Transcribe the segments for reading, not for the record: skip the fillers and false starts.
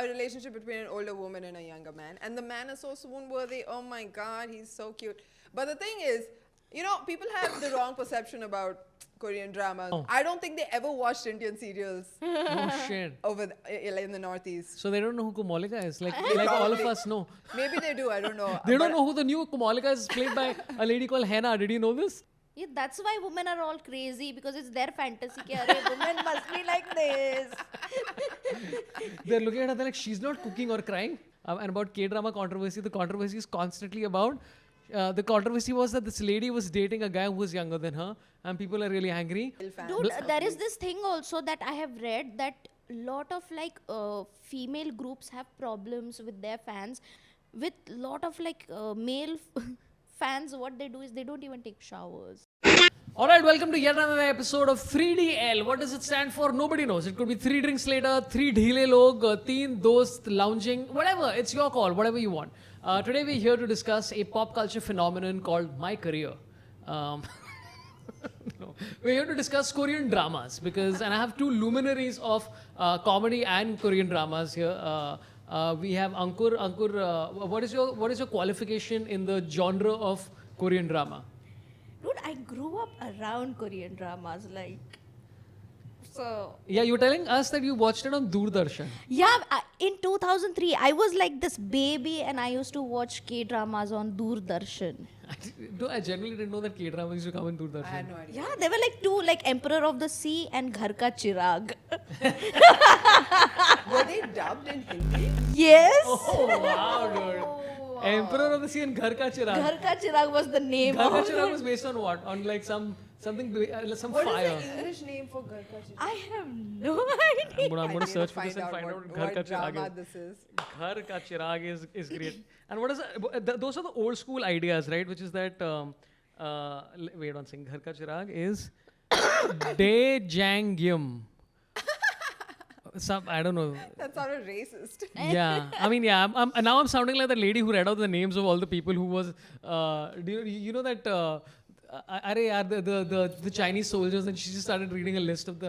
a relationship between an older woman and a younger man. And the man is so swoon-worthy. Oh my God, he's so cute. But the thing is, people have the wrong perception about Korean dramas. Oh. I don't think they ever watched Indian serials Oh shit. in the Northeast. So they don't know who Komalika is. Like all of us know. Maybe they do, I don't know. They don't know who the new Komalika is, played by a lady called Henna. Did you know this? Yeah, that's why women are all crazy, because it's their fantasy. Women must be like this. They're looking at her, they're like, she's not cooking or crying. And about K-drama controversy, the controversy is constantly about... the controversy was that this lady was dating a guy who was younger than her, and people are really angry. Dude, there is this thing also that I have read, that lot of female groups have problems with their fans. With lot of male fans, what they do is they don't even take showers. Alright, welcome to yet another episode of 3DL. What does it stand for? Nobody knows. It could be 3 drinks later, 3 dheele log, 3 dost lounging, whatever. It's your call, whatever you want. Today we're here to discuss a pop culture phenomenon called my career. No. We're here to discuss Korean dramas and I have two luminaries of comedy and Korean dramas here. We have Ankur. Ankur, what is your qualification in the genre of Korean drama? Dude, I grew up around Korean dramas, so... Yeah, you were telling us that you watched it on Doordarshan. Yeah, in 2003, I was like this baby and I used to watch K-dramas on Doordarshan. I generally didn't know that K-dramas used to come in Doordarshan. I had no idea. Yeah, there were two, Emperor of the Sea and Ghar Ka Chirag. Were they dubbed in Hindi? Yes! Oh, wow, dude. Emperor of the Sea and Ghar Ka Chirag. Ghar Ka Chirag was the name Ghar Ka of Chirag was based on what? On some What fire. is the English name for Ghar Ka Chirag? I have no idea. I'm going to I search need for this and find out what Ghar Ka drama Chirag this is. Ghar Ka Chirag is great. And what is those are the old school ideas, right? Which is that wait one second. Ghar Ka Chirag is De Jang Gyum. I don't know. That sounded racist. Yeah, I mean, yeah. Now I'm sounding like the lady who read out the names of all the people who was. Do you know that? The Chinese soldiers, and she just started reading a list of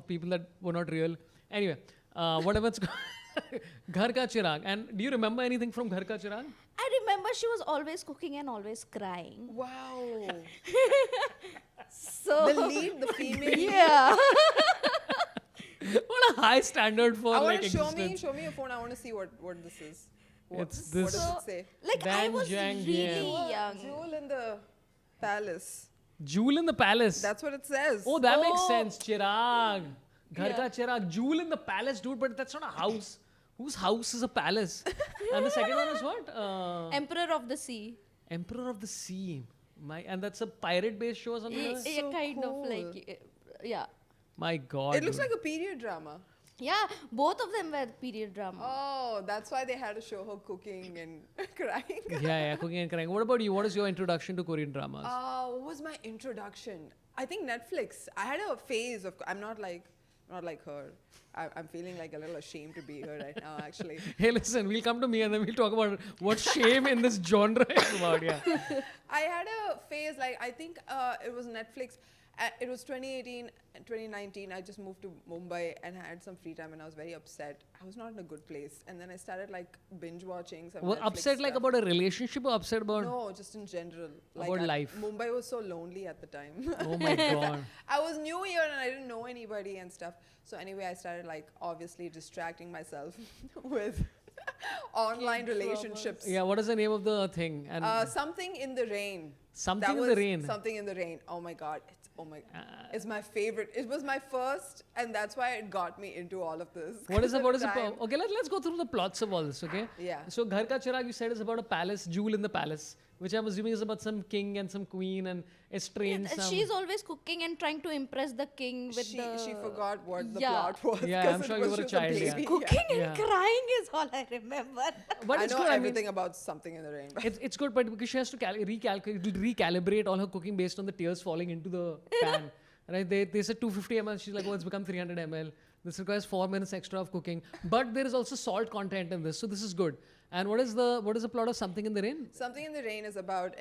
people that were not real. Anyway, whatever it's called. Ghar Ka Chirag. And do you remember anything from Ghar Ka Chirag? I remember she was always cooking and always crying. Wow. So The lead, the female. yeah. What a high standard for I want to existence. show me your phone. I want to see what this is. It's What this. does it say? I Dan was Jang really Gyem. young. Jewel in the palace. Jewel in the palace. That's what it says. Oh, that makes Oh. sense. Chirag. Ghar Ka Yeah. Chirag. Jewel in the palace, dude. But that's not a house. Whose house is a palace? And the second one is what? Emperor of the Sea. Emperor of the Sea. And that's a pirate-based show or something like that? so Kind cool. of yeah. My God. It looks dude. like a period drama. Yeah, both of them were period drama. Oh, that's why they had to show her cooking and crying. Yeah, cooking and crying. What about you? What is your introduction to Korean dramas? What was my introduction? I think Netflix. I had a phase of. I'm not like her. I'm feeling like a little ashamed to be here right now, actually. Hey, listen, we'll come to me and then we'll talk about what shame in this genre is about. Yeah. I had a phase, I think it was Netflix. It was 2018 and 2019. I just moved to Mumbai and had some free time and I was very upset. I was not in a good place. And then I started binge watching some Netflix Upset stuff. about a relationship or upset about... No, just in general. About life. Mumbai was so lonely at the time. Oh my God. I was new here and I didn't know anybody and stuff. So anyway, I started obviously distracting myself with online relationships. Yeah, what is the name of the thing? And Something in the Rain. Something That in the was Rain. Something in the Rain. Oh my God. It's my favorite. It was my first and that's why it got me into all of this. What is it? Time. Okay, let's go through the plots of all this, okay? Yeah. So Ghar Ka Chirag, you said, is about a palace, jewel in the palace, which I'm assuming is about some king and some queen and estranged some... She's always cooking and trying to impress the king with She forgot what the Yeah. plot was. Yeah, 'cause I'm it sure you was were a just child, yeah. baby. Cooking and Yeah. crying is all I remember. But I it's know good. everything about Something in the Rain. It's good, but because she has to recalibrate all her cooking based on the tears falling into the pan. Right? They said 250 ml. She's like, oh, it's become 300 ml. This requires 4 minutes extra of cooking. But there is also salt content in this, so this is good. And what is the plot of Something in the Rain? Something in the Rain is about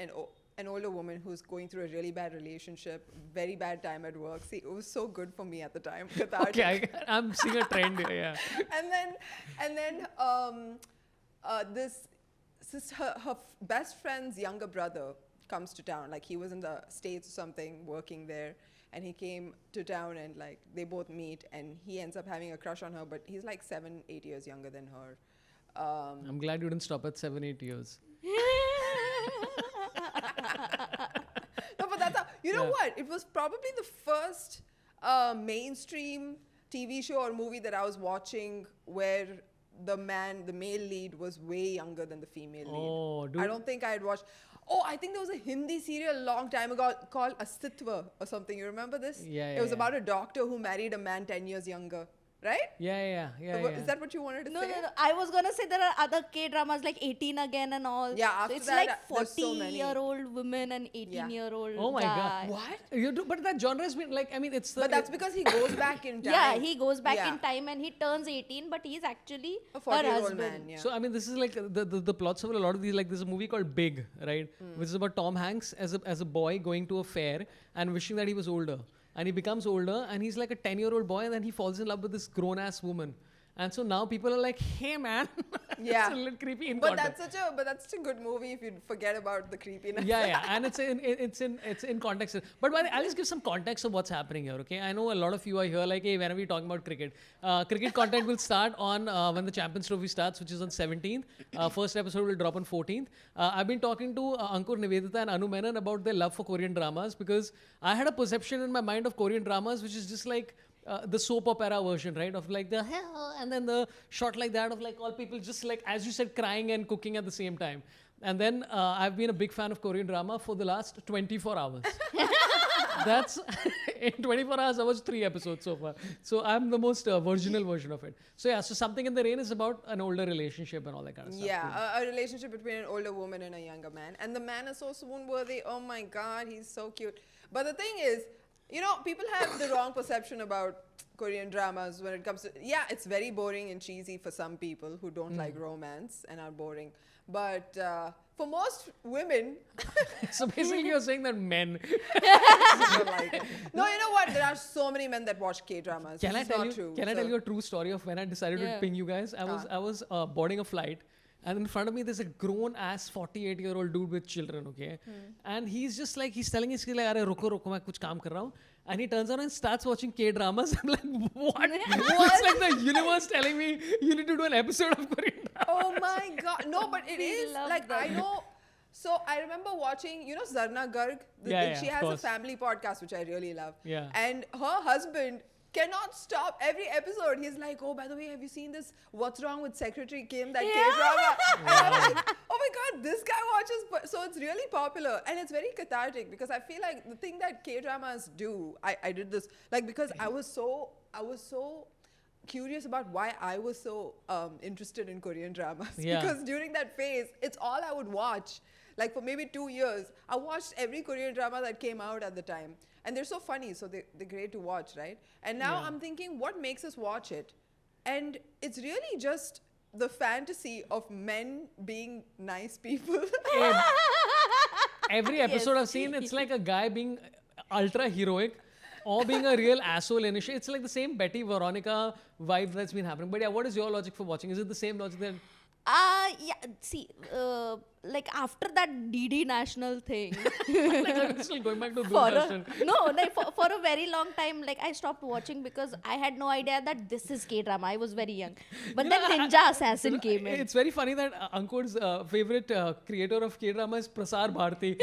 an older woman who's going through a really bad relationship, very bad time at work. See, it was so good for me at the time. Cathartic. Okay, I'm seeing a trend here. Yeah. and then her best friend's younger brother comes to town. Like, he was in the States or something, working there, and he came to town, and like they both meet, and he ends up having a crush on her, but he's like 7-8 years younger than her. I'm glad you didn't stop at 7-8 years. No, but that's you know what? It was probably the first mainstream TV show or movie that I was watching where the male lead was way younger than the female lead. Dude. I don't think I had watched. Oh, I think there was a Hindi serial a long time ago called Astitva or something. You remember this? Yeah, It was yeah. about a doctor who married a man 10 years younger. Right? Yeah. Is that what you wanted to No, say? no. I was gonna say there are other K-dramas like 18 Again and all. Yeah, So after it's that, like there's so many. 40-year-old women and 18-year-old Oh my guy. God. What? You do, but that genre has been like, I mean, it's the. But that's because he goes back in time. Yeah, he goes back Yeah. in time and he turns 18, but he's actually A her 40-year-old husband. man, yeah. So I mean, this is like the plots of a lot of these. Like, there's a movie called Big, right, which is about Tom Hanks as a boy going to a fair and wishing that he was older, and he becomes older, and he's like a 10-year-old boy, and then he falls in love with this grown-ass woman, and so now people are like, hey man, Yeah. it's a little creepy in But context. that's such a good movie if you forget about the creepiness. Yeah, and it's in context. But by the way, I'll just give some context of what's happening here. Okay, I know a lot of you are here like, hey, when are we talking about cricket? Cricket content will start on when the Champions Trophy starts, which is on 17th. First episode will drop on 14th. I've been talking to Ankur, Nivedita, and Anu Menon about their love for Korean dramas, because I had a perception in my mind of Korean dramas which is just like the soap opera version, right? Of like the hell, and then the shot like that of like all people just like, as you said, crying and cooking at the same time. And then I've been a big fan of Korean drama for the last 24 hours. That's in 24 hours, I watched 3 episodes so far. So I'm the most virginal version of it. So yeah, so Something in the Rain is about an older relationship and all that kind of stuff. Yeah, a relationship between an older woman and a younger man. And the man is so swoon-worthy. Oh my God, he's so cute. But the thing is, you know, people have the wrong perception about Korean dramas when it comes to, yeah, it's very boring and cheesy for some people who don't like romance and are boring. But for most women, So basically you're saying that men. don't like it. No, you know what? There are so many men that watch K-dramas. Can I It's tell not you? true. Can I tell you a true story of when I decided to Yeah. ping you guys? I was boarding a flight, and in front of me there's a grown ass 48-year-old dude with children. Okay, and he's just like, he's telling his kid like, "Arey roko roko, मैं कुछ काम कर रहा हूँ." And he turns around and starts watching K-dramas. I'm like, what? It's like the universe telling me you need to do an episode of Korean drama. Oh my God. No, but it We is love like, that. I know. So I remember watching, you know, Zarna Garg? Yeah, She of has a course. family podcast, which I really love. Yeah. And her husband cannot stop every episode. He's like, oh, by the way, have you seen this What's Wrong with Secretary Kim, that K-drama? And I'm like, oh my God, this guy watches. So it's really popular. And it's very cathartic, because I feel like the thing that K-dramas do, I did this, like, because I was so curious about why I was so interested in Korean dramas. Yeah. Because during that phase, it's all I would watch. Like for maybe 2 years, I watched every Korean drama that came out at the time. And they're so funny, so they're great to watch, right? And now I'm thinking, what makes us watch it? And it's really just the fantasy of men being nice people. Every episode I've seen, it's like a guy being ultra heroic or being a real asshole initially. It's like the same Betty Veronica vibe that's been happening. But yeah, what is your logic for watching? Is it the same logic that... Yeah, see, like after that DD National thing, like, I'm still going back to for Doordarshan. for a very long time, like I stopped watching because I had no idea that this is K-drama. I was very young. But You then know, Ninja Assassin came in. It's very funny that Ankur's favorite creator of K-drama is Prasar Bharati.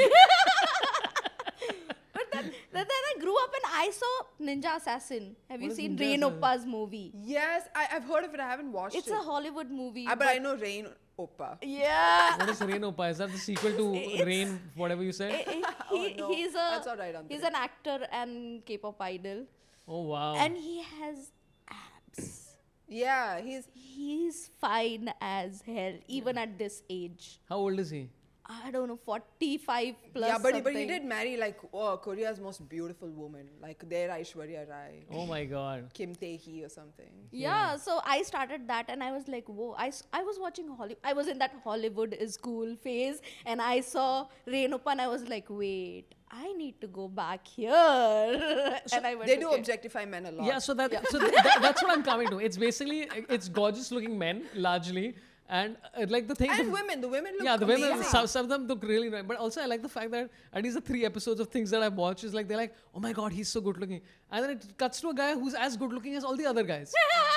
Then I grew up and I saw Ninja Assassin. Have you What is seen Ninja Rain Assassin? Oppa's movie? Yes, I've heard of it. I haven't watched It's it. a Hollywood movie. But I know Rain Oppa. Yeah. What is Rain Oppa? Is that the sequel to Rain, whatever you said? Oh, no. He's That's all right, he's Ankur. an actor and K-pop idol. Oh, wow. And he has abs. Yeah, He's fine as hell, even at this age. How old is he? I don't know, 45 plus. Yeah, but he something. did marry like Korea's most beautiful woman, like their Aishwarya Rai, Oh my God. Kim Tae-hee or something. Yeah, so I started that and I was like, whoa, I was watching Hollywood. I was in that Hollywood is cool phase and I saw Renupa and I was like, wait, I need to go back here. And I went They to do K- objectify men a lot. Yeah, so that's what I'm coming to. It's basically it's gorgeous looking men largely, and like the thing. And women, the women look the women. amazing. Some of them look really nice, but also I like the fact that at least the 3 episodes of things that I've watched is like they're like, oh my God, he's so good looking, and then it cuts to a guy who's as good looking as all the other guys.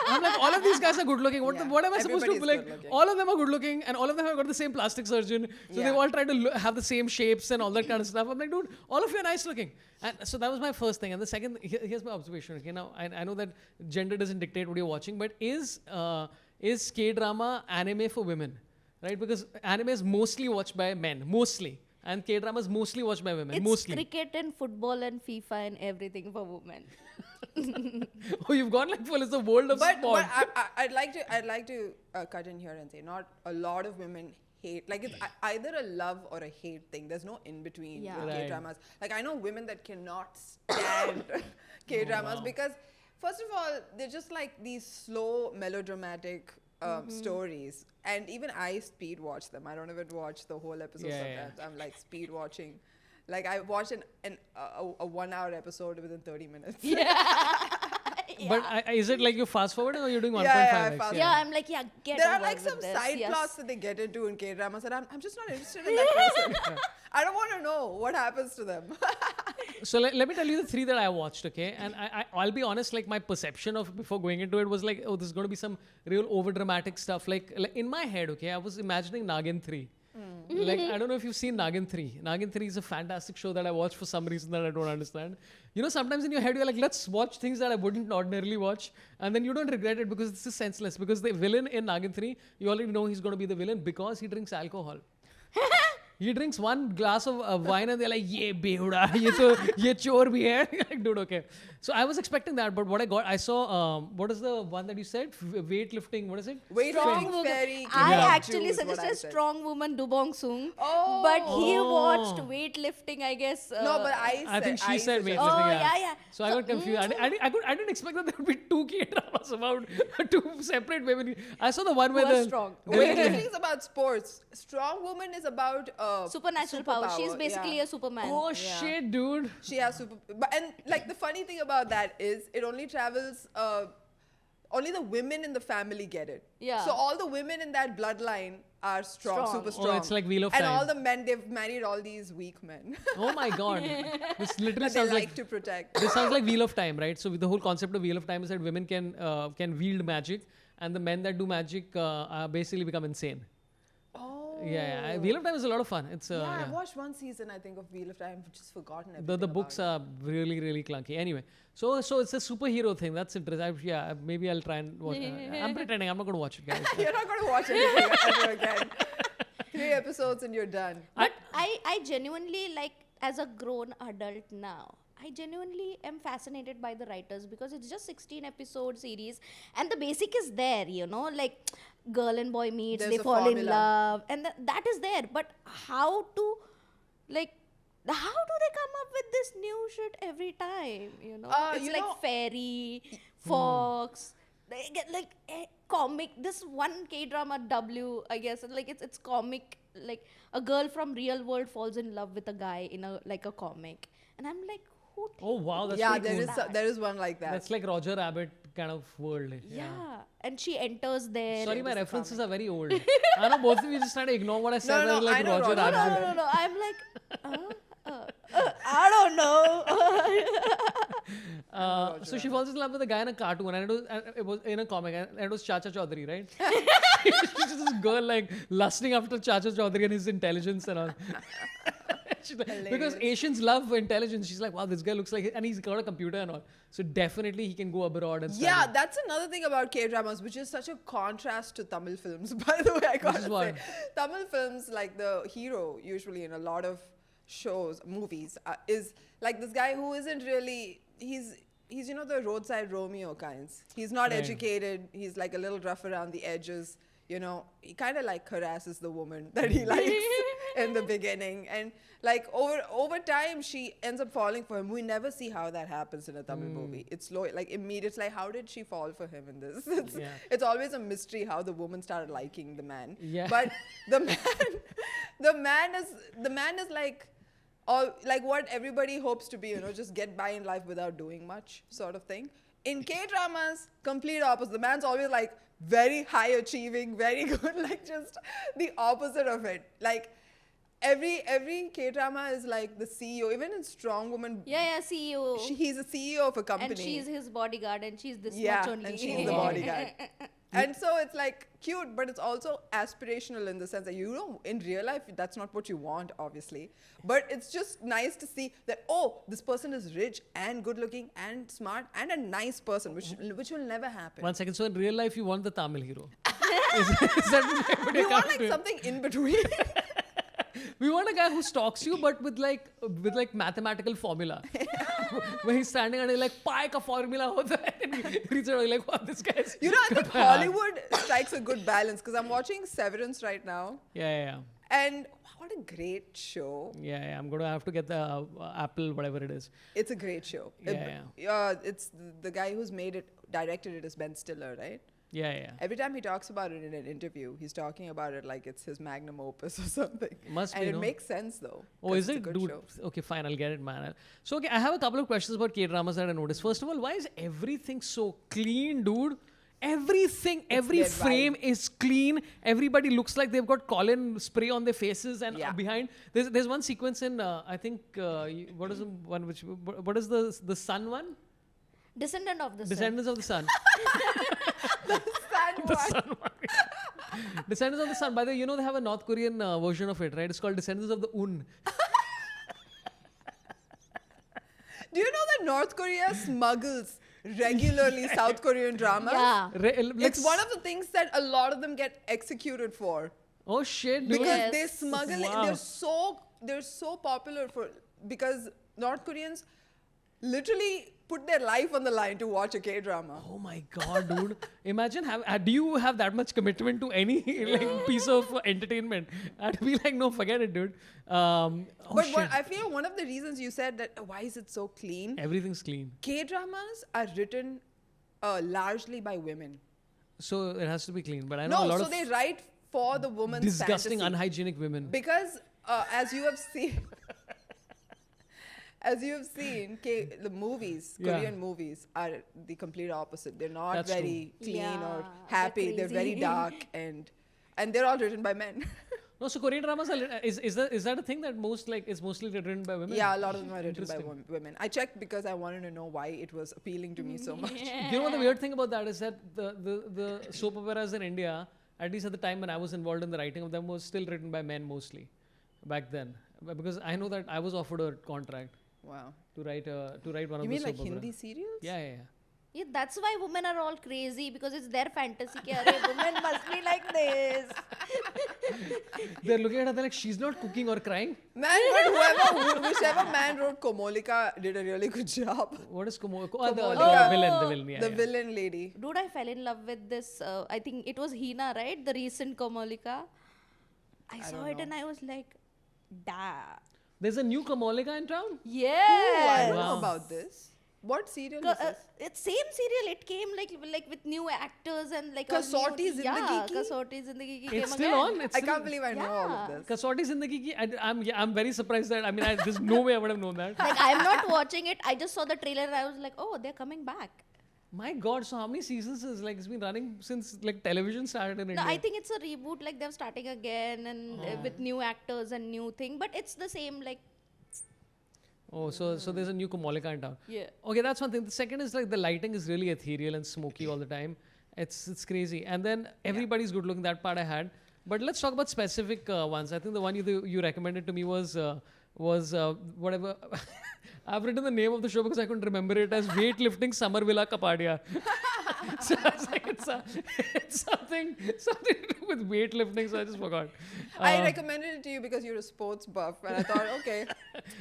I'm like, all of these guys are good looking. What Yeah, what am I supposed to everybody's like? good-looking. All of them are good looking, and all of them have got the same plastic surgeon, so they've Yeah. all tried to have the same shapes and all that kind of stuff. I'm like, dude, all of you are nice looking. And so that was my first thing. And the second, here's my observation. Okay, now I know that gender doesn't dictate what you're watching, but is K-drama anime for women? Right? Because anime is mostly watched by men, mostly. And K-drama is mostly watched by women, It's mostly. cricket and football and FIFA and everything for women. Oh, you've gone like full. It's the world of But sport. I'd like to cut in here and say not a lot of women hate, like it's either a love or a hate thing. There's no in between Yeah. with Right. K-dramas. Like I know women that cannot stand K-dramas wow. because first of all they're just like these slow melodramatic stories, and even I speed watch them. I don't even watch the whole episode Yeah, sometimes. I'm like speed watching. Like I watched a 1 hour episode within 30 minutes. But is it like you fast forwarding or you're doing 1.5 Yeah, x? fast- Yeah, I'm like, yeah, get There are over like with some this, side yes. plots that they get into in K-dramas, and I'm just not interested in that person. I don't want to know what happens to them. So let me tell you the 3 that I watched, okay? And I'll be honest, like my perception of before going into it was like, oh, this is going to be some real over dramatic stuff. Like in my head, okay, I was imagining Nagin 3. Like, I don't know if you've seen Nagin 3. Nagin 3 is a fantastic show that I watched for some reason that I don't understand. You know, sometimes in your head, you're like, let's watch things that I wouldn't ordinarily watch. And then you don't regret it because it's just senseless. Because the villain in Nagin 3, you already know he's going to be the villain because he drinks alcohol. He drinks 1 glass of wine and they're like, ye behuda, ye chor bhi hai. Like, dude, okay. So I was expecting that, but what I got, I saw, what is the one that you said? Weightlifting, what is it? Weightlifting fairy. I Kim actually Bok-joo is what I suggested said. strong woman Dubong Sung, Oh. but he watched weightlifting, I guess. No, but I think she said suggested- weightlifting. Oh, yeah. So I got confused. I didn't expect that there would be 2 K-dramas about 2 separate women. I saw the one where Who are the strong. Weightlifting is about sports. Strong woman is about Supernatural power. She's basically yeah. a Superman. Oh shit, dude. She has and like the funny thing about that is it only travels only the women in the family get it. Yeah. So all the women in that bloodline are strong. Super Oh, strong. it's like Wheel of And Time. all the men, they've married all these weak men Oh my god. This literally that they sounds like to protect. This sounds like Wheel of Time, right? So the whole concept of Wheel of Time is that women can wield magic, and the men that do magic basically become insane. Oh. Yeah, Wheel of Time is a lot of fun. It's Yeah, I watched one season, I think, of Wheel of Time. I've just forgotten everything the about books it. are really really clunky. Anyway, so it's a superhero thing. That's interesting. Maybe I'll try and watch. I'm pretending I'm not going to watch it, guys. You're not going to watch anything ever again. 3 episodes and you're done. But I genuinely, like, as a grown adult now, I genuinely am fascinated by the writers because it's just 16 episode series and the basic is there, you know, like girl and boy meets, There's they a fall in formula. love, and that is there. But how do they come up with this new shit every time? You know, it's you like know- fairy, fox. They get like a comic. This one K-drama W, I guess, like it's comic. Like a girl from real world falls in love with a guy in a comic, and I'm like, who? Oh wow, that's Yeah, pretty cool. there is one like that. That's like Roger Rabbit kind of world. Yeah, and she enters there. Sorry, and my it's a references are very old. I know both of you just trying to ignore what I said. No, like I know Roger Roger Rabbit. No. I'm like, I don't know. So she falls in love with a guy in a cartoon, and it was in a comic, and it was Chacha Chaudhary, right? She's just this girl like lusting after Chacha Chaudhary and his intelligence and all. She's like- because Asians love intelligence. She's like, wow, this guy looks like, and he's got a computer and all. So definitely he can go abroad and study. Yeah, that's another thing about K-dramas, which is such a contrast to Tamil films. By the way, I gotta is say, what? Tamil films, like the hero, usually in a lot of shows, movies, is like this guy who isn't really. He's you know the roadside Romeo kinds. He's not Right. educated. He's like a little rough around the edges. You know, he kind of like harasses the woman that he likes, in the beginning, and like over time she ends up falling for him. We never see how that happens in a Tamil movie. It's slow, like immediate. It's like, how did she fall for him in this? It's always a mystery how the woman started liking the man. Yeah. But the man is like, all like what everybody hopes to be, just get by in life without doing much, sort of thing. In K-dramas, complete opposite. The man's always like very high achieving, very good, like just the opposite of it. Like every K-drama is like the CEO. Even in Strong Woman, CEO. he's a CEO of a company. And she's his bodyguard, and she's this much only. And she's the bodyguard. And so it's like cute, but it's also aspirational in the sense that in real life, that's not what you want, obviously. But it's just nice to see that, this person is rich and good looking and smart and a nice person, which will never happen. 1 second. So in real life, you want the Tamil hero. is that what We you're want coming like to? something in between. We want a guy who stalks you, but with like mathematical formula. Where he's standing and he's like, pi ka formula hota hai. And he reads it and like, wow, this guy's. I think Hollywood strikes a good balance because I'm watching Severance right now. Yeah. And what a great show. Yeah. I'm going to have to get the Apple, whatever it is. It's a great show. It's the guy who's directed it is Ben Stiller, right? Yeah. Every time he talks about it in an interview, he's talking about it like it's his magnum opus or something. Must and be, it no? makes sense though. Oh, is it's it? a good Dude, show. okay, fine, I'll get it, man. So, okay, I have a couple of questions about K-dramas that I noticed. First of all, why is everything so clean, dude? Everything, every their frame vibe. is clean. Everybody looks like they've got Colin spray on their faces, and behind there's one sequence in I think what is the one which what is the sun one? Descendant of the Sun. Descendants of the Sun. The sun one. Descendants of the Sun. By the way, they have a North Korean version of it, right? It's called Descendants of the Un. Do you know that North Korea smuggles regularly South Korean dramas? Yeah. It's one of the things that a lot of them get executed for. Oh shit, dude. Because Yes. they smuggle it. Wow. They're so popular because North Koreans literally put their life on the line to watch a K-drama. Oh my god, dude. Imagine do you have that much commitment to any piece of entertainment? I'd be like, no, forget it, dude. But I feel one of the reasons you said that why is it so clean? Everything's clean. K-dramas are written largely by women. So it has to be clean. But I know a lot of they write for the woman's disgusting, fantasy. unhygienic women. Because as you have seen, the movies, Korean movies, are the complete opposite. They're not That's very clean or Yeah, happy. they're They're very crazy. dark and they're all written by men. No, so Korean dramas is that a thing that is mostly written by women? Yeah, a lot of them are written by Interesting. women. I checked because I wanted to know why it was appealing to me so much. You know what the weird thing about that is that the soap operas in India, at least at the time when I was involved in the writing of them, was still written by men mostly back then. Because I know that I was offered a contract Wow. to write one You of the mean soap like opera. Hindi serials? Yeah. Yeah, that's why women are all crazy, because it's their fantasy. Ki, "Arey, women must be like this." They're looking at her, they're like, she's not cooking or crying. Man, but whichever man wrote Komolika did a really good job. What is Komolika? Komolika. The villain. Yeah, The yeah. villain lady. Dude, I fell in love with this. I think it was Hina, right? The recent Komolika. I saw it and I was like, da. There's a new Komolika in town? I Yeah. don't know Wow. about this. What serial is this? It's same serial. It came like with new actors and like Kasauti Zindagi Ki? Kasauti Zindagi Ki It's came still again. on? It's I still can't believe I know all of Yeah. this. Kasauti Zindagi Ki, I'm very surprised that, there's no way I would have known that. Like, I'm not watching it. I just saw the trailer and I was like, oh, they're coming back. My god, so how many seasons is it's been running since television started in No, India? I think it's a reboot. Like they're starting again and with new actors and new thing. But it's the same like. Oh, so there's a new Komolika in town. Yeah. Okay, that's one thing. The second is the lighting is really ethereal and smoky all the time. It's crazy. And then everybody's good looking. That part I had. But let's talk about specific ones. I think the one you recommended to me was whatever. I've written the name of the show because I couldn't remember it as Weightlifting Summer Villa Kapadia. So I was like, it's something to do with weightlifting. So I just forgot. I recommended it to you because you're a sports buff, and I thought, okay,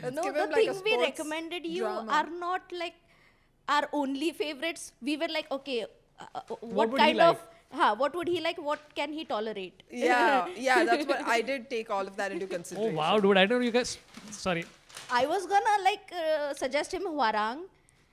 let's No, give the him like a things we sports recommended you drama. are not like our only favorites. We were like, okay, what would he kind of What would he like? What can he tolerate? Yeah, that's what I did take all of that into Oh consideration. wow, dude! I don't know you guys. Sorry. I was gonna suggest him Hwarang,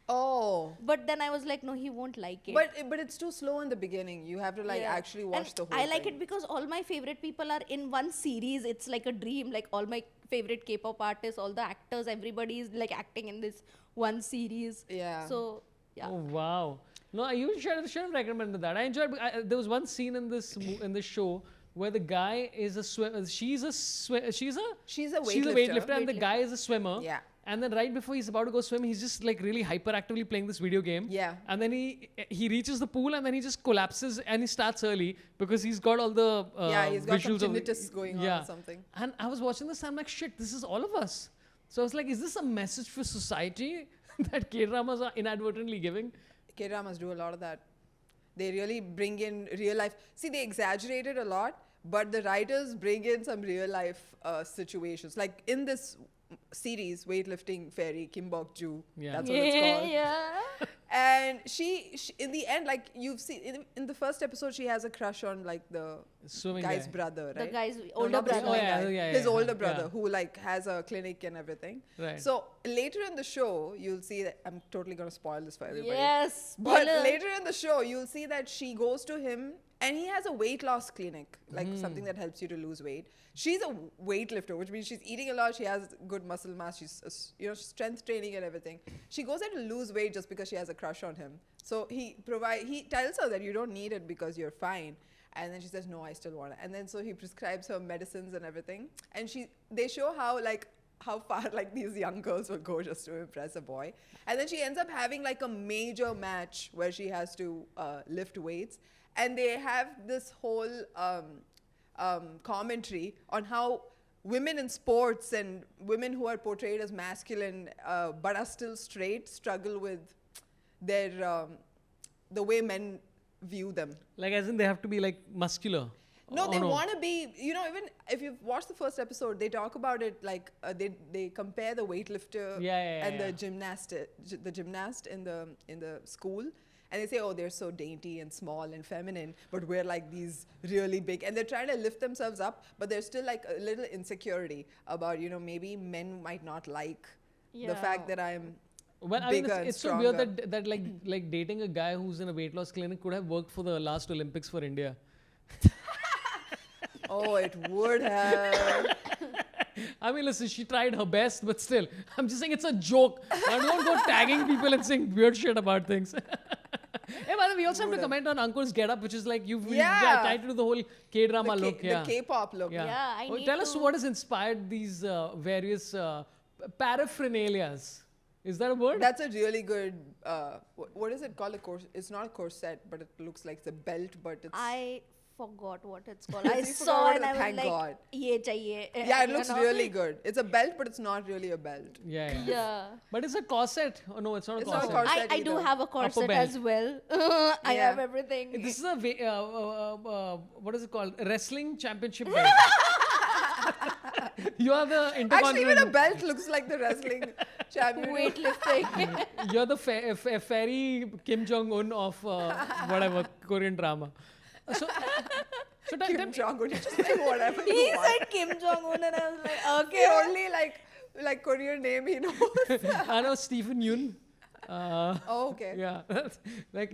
Oh. but then I was like, no, he won't like it. But it's too slow in the beginning. You have to Yeah. actually watch And the whole I like thing. it because all my favorite people are in one series. It's like a dream. Like all my favorite K-pop artists, all the actors, everybody is like acting in this one series. Yeah. So yeah. Oh wow! No, you should have recommended that. I enjoyed. There was one scene in this show where the guy is a swimmer. She's a weightlifter, and the guy is a swimmer. Yeah. And then right before he's about to go swim, he's just like really hyperactively playing this video game. Yeah. And then he reaches the pool and then he just collapses and he starts early because he's got all the He's got some visuals of tinnitus going on or something. And I was watching this and I'm like, shit, this is all of us. So I was like, is this a message for society that K-dramas are inadvertently giving? K-dramas do a lot of that. They really bring in real life. See, they exaggerate it a lot, but the writers bring in some real life situations. Like in this series, Weightlifting Fairy, Kim Bok-joo, Yeah. that's what it's called. Yeah. And she in the end, like you've seen in the first episode, she has a crush on like the Swimming guy's guy. brother, The right? guy's No, older not the brother. Oh, swimming yeah, guy. yeah, His yeah, older yeah. brother who like has a clinic and everything. Right. So later in the show, you'll see that I'm totally gonna spoil this for everybody. Yes. But spoiler. later in the show, you'll see that she goes to him and he has a weight loss clinic, like something that helps you to lose weight. She's a weightlifter, which means she's eating a lot. She has good muscle mass. She's, strength training and everything. She goes there to lose weight just because she has a crush on him. So he tells her that you don't need it because you're fine. And then she says, no, I still want it. And then so he prescribes her medicines and everything. And they show how far like these young girls will go just to impress a boy. And then she ends up having like a major match where she has to lift weights. And they have this whole commentary on how women in sports and women who are portrayed as masculine but are still straight struggle with their the way men view them. Like as in they have to be like muscular. No, Oh, they want to be, even if you've watched the first episode, they talk about it like they compare the weightlifter and the gymnast in the school. And they say, oh, they're so dainty and small and feminine, but we're like these really big. And they're trying to lift themselves up, but there's still like a little insecurity about, maybe men might not like the fact that I'm Well, I mean, it's so weird that like dating a guy who's in a weight loss clinic could have worked for the last Olympics for India. Oh, it would have. I mean, listen, she tried her best, but still, I'm just saying it's a joke. I don't go tagging people and saying weird shit about things. Hey, by the way, we also have to comment on Ankur's getup, which is like you've tried to do the whole K-drama look. The K-pop look. Yeah, I need Tell us to- what has inspired these various paraphernalias. Is that a word? That's a really good, what is it called? It's not a corset, but it looks like the belt, but it's... I forgot what it's called. You I forgot saw what and it- I was thank like, God. ye chahiye. Yeah, it looks really good. It's a belt, but it's not really a belt. Yeah. Yeah. But it's a corset. Oh, no, it's not a It's not a corset. corset. I do either. have a corset belt. as well. I Yeah. have everything. This is a what is it called? A wrestling championship belt. You are the Actually, even a intercontinental. belt looks like the wrestling champion. Weightlifting. You're the fairy Kim Jong Un of whatever Korean drama. So Kim Jong-un, you just say whatever you He want. said Kim Jong-un and I was like, The okay. only like Korean name he knows. I know Stephen Yun. Oh, okay. Yeah, like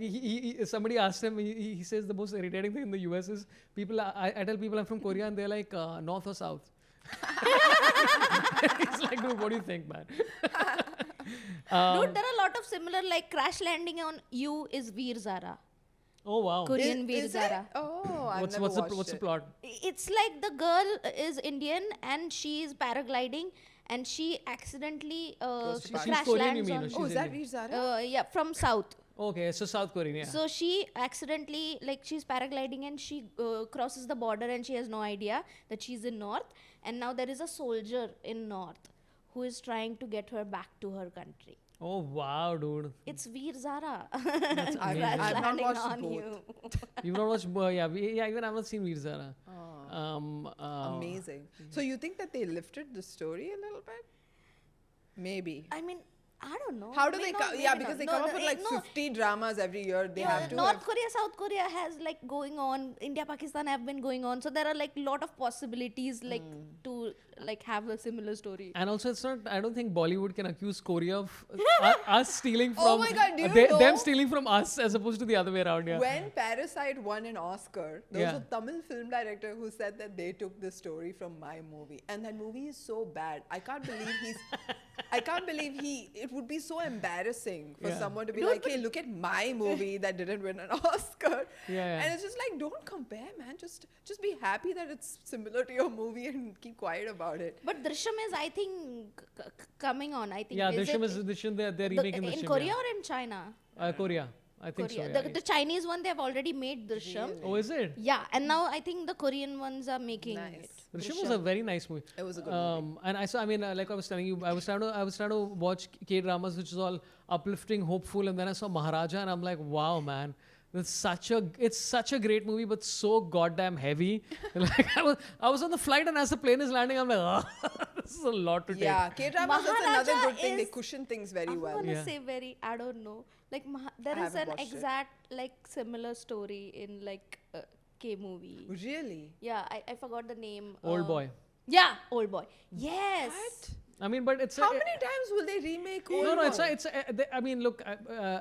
somebody asked him. He says the most irritating thing in the US is people. I tell people I'm from Korea and they're like north or south. He's like, dude, what do you think, man? Dude, there are a lot of similar, like Crash Landing on You is Veer Zara. Oh wow. Korean Veer Is it? Zara. Oh, I've What's never watched what's the it. plot? It's like the girl is Indian and she is paragliding and she accidentally Goes to She's crash Korean, you lands mean, on. or she's Oh, is that Indian? Veer Zara? Yeah, from South. Okay, so South Korean, yeah. So she accidentally, like she's paragliding and she crosses the border and she has no idea that she's in North. And now there is a soldier in North who is trying to get her back to her country. Oh wow, dude. It's Veer Zara. That's I've amazing. not Landing watched on both. you. You've not watched, even I've not seen Veer Zara. Amazing. So you think that they lifted the story a little bit? Maybe. I mean, I don't know. How do May they not, come? maybe Yeah, not. because they No, come up no, with like no, 50 dramas every year. They yeah, have to North have, Korea, South Korea has like going on. India, Pakistan have been going on. So there are like lot of possibilities like to like have a similar story. And also, it's not. I don't think Bollywood can accuse Korea of us stealing from. Oh my God, do you them know? stealing from us as opposed to the other way around. Yeah. When Parasite won an Oscar, there Yeah. was a Tamil film director who said that they took the story from my movie, and that movie is so bad. I can't believe it would be so embarrassing for Yeah. someone to be like, hey, look at my movie that didn't win an Oscar. Yeah. And it's just like, don't compare, man. Just be happy that it's similar to your movie and keep quiet about it. But Drishyam is, I think, coming on. I think. Yeah, is Drishyam it- is Drishyam. They're the- remaking in Drishyam. Korea or in China? Korea. I think Korea. so. Yeah. The Chinese one, they have already made Drishyam. Oh, is it? Yeah, and now I think the Korean ones are making Nice. it. Drishyam was a very nice movie. It was a good movie. And I mean, like I was telling you, I was trying to watch K dramas, which is all uplifting, hopeful, and then I saw Maharaja, and I'm like, wow, man, it's such a great movie, but so goddamn heavy. Like I was on the flight, and as the plane is landing, I'm like, oh, this is a lot to take. Yeah, K-dramas, that's another Maharaja good thing. They is- cushion things very I'm well. gonna Yeah. say very, I don't know. Like there I is haven't an watched it. exact like similar story in like K movie. Really? Yeah, I forgot the name. Old Boy. Yeah, Old Boy. Yes. What? I mean, but it's How many times will they remake Old no, Boy? I mean, look,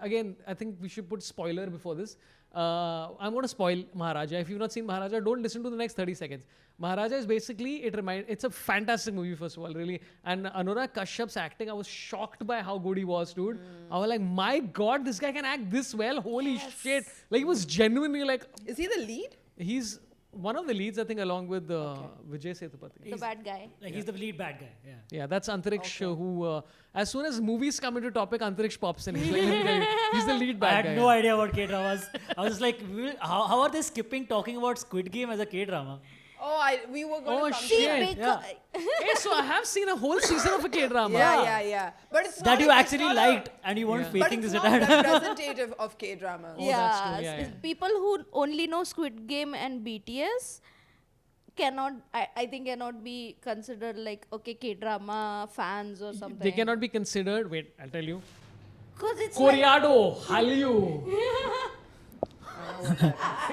again, I think we should put spoiler before this. I'm going to spoil Maharaja. If you've not seen Maharaja, don't listen to the next 30 seconds. Maharaja is basically, it's a fantastic movie, first of all, really. And Anurag Kashyap's acting, I was shocked by how good he was, dude. I was like, my God, this guy can act this well. Holy shit. Like, he was genuinely like, Is he the lead? he's one of the leads, I think, along with Vijay Sethupathi. The bad guy. Like he's the lead bad guy. Yeah. Yeah, that's Antariksh, who, as soon as movies come into topic, Antariksh pops in. He's, like, let me tell you, he's the lead I bad had guy. no idea about K-dramas. I was just like, how are they skipping talking about Squid Game as a K-drama? Oh, we were going Oh, to come shit. to that. Big Yeah. Hey, so I have seen a whole season of a K-drama. Yeah. But it's That not you it's actually not liked and you weren't but faking it's this not entire time. representative of K-dramas. Oh, that's true. Yeah, s- yeah. People who only know Squid Game and BTS cannot, I think, cannot be considered like, okay, K-drama fans or something. They cannot be considered. Wait, I'll tell you. Because it's like, Koreado, Hallyu.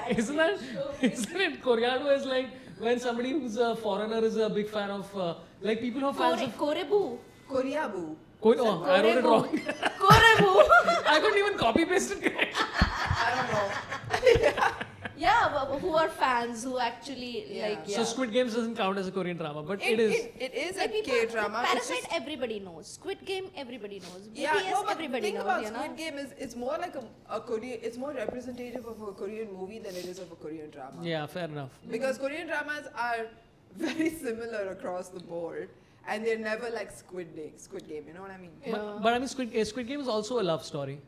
Isn't it? Koreado is like when somebody who's a foreigner is a big fan of, like people who are fans of. Korebu. Koreabu. Oh, I wrote it wrong. Korebu. I couldn't even copy paste it correct. I don't know. Yeah, who are fans who actually like. Yeah. So Squid Games doesn't count as a Korean drama, but it is. It is Like a K-drama. It's Parasite, just- everybody knows. Squid Game, everybody knows. BTS, Yeah, no, but the everybody thing knows. about You know? Squid Game is it's more like a Korean. It's more representative of a Korean movie than it is of a Korean drama. Yeah, fair enough. Because Korean dramas are very similar across the board, and they're never like Squid Game. You know what I mean? But I mean, Squid Game is also a love story.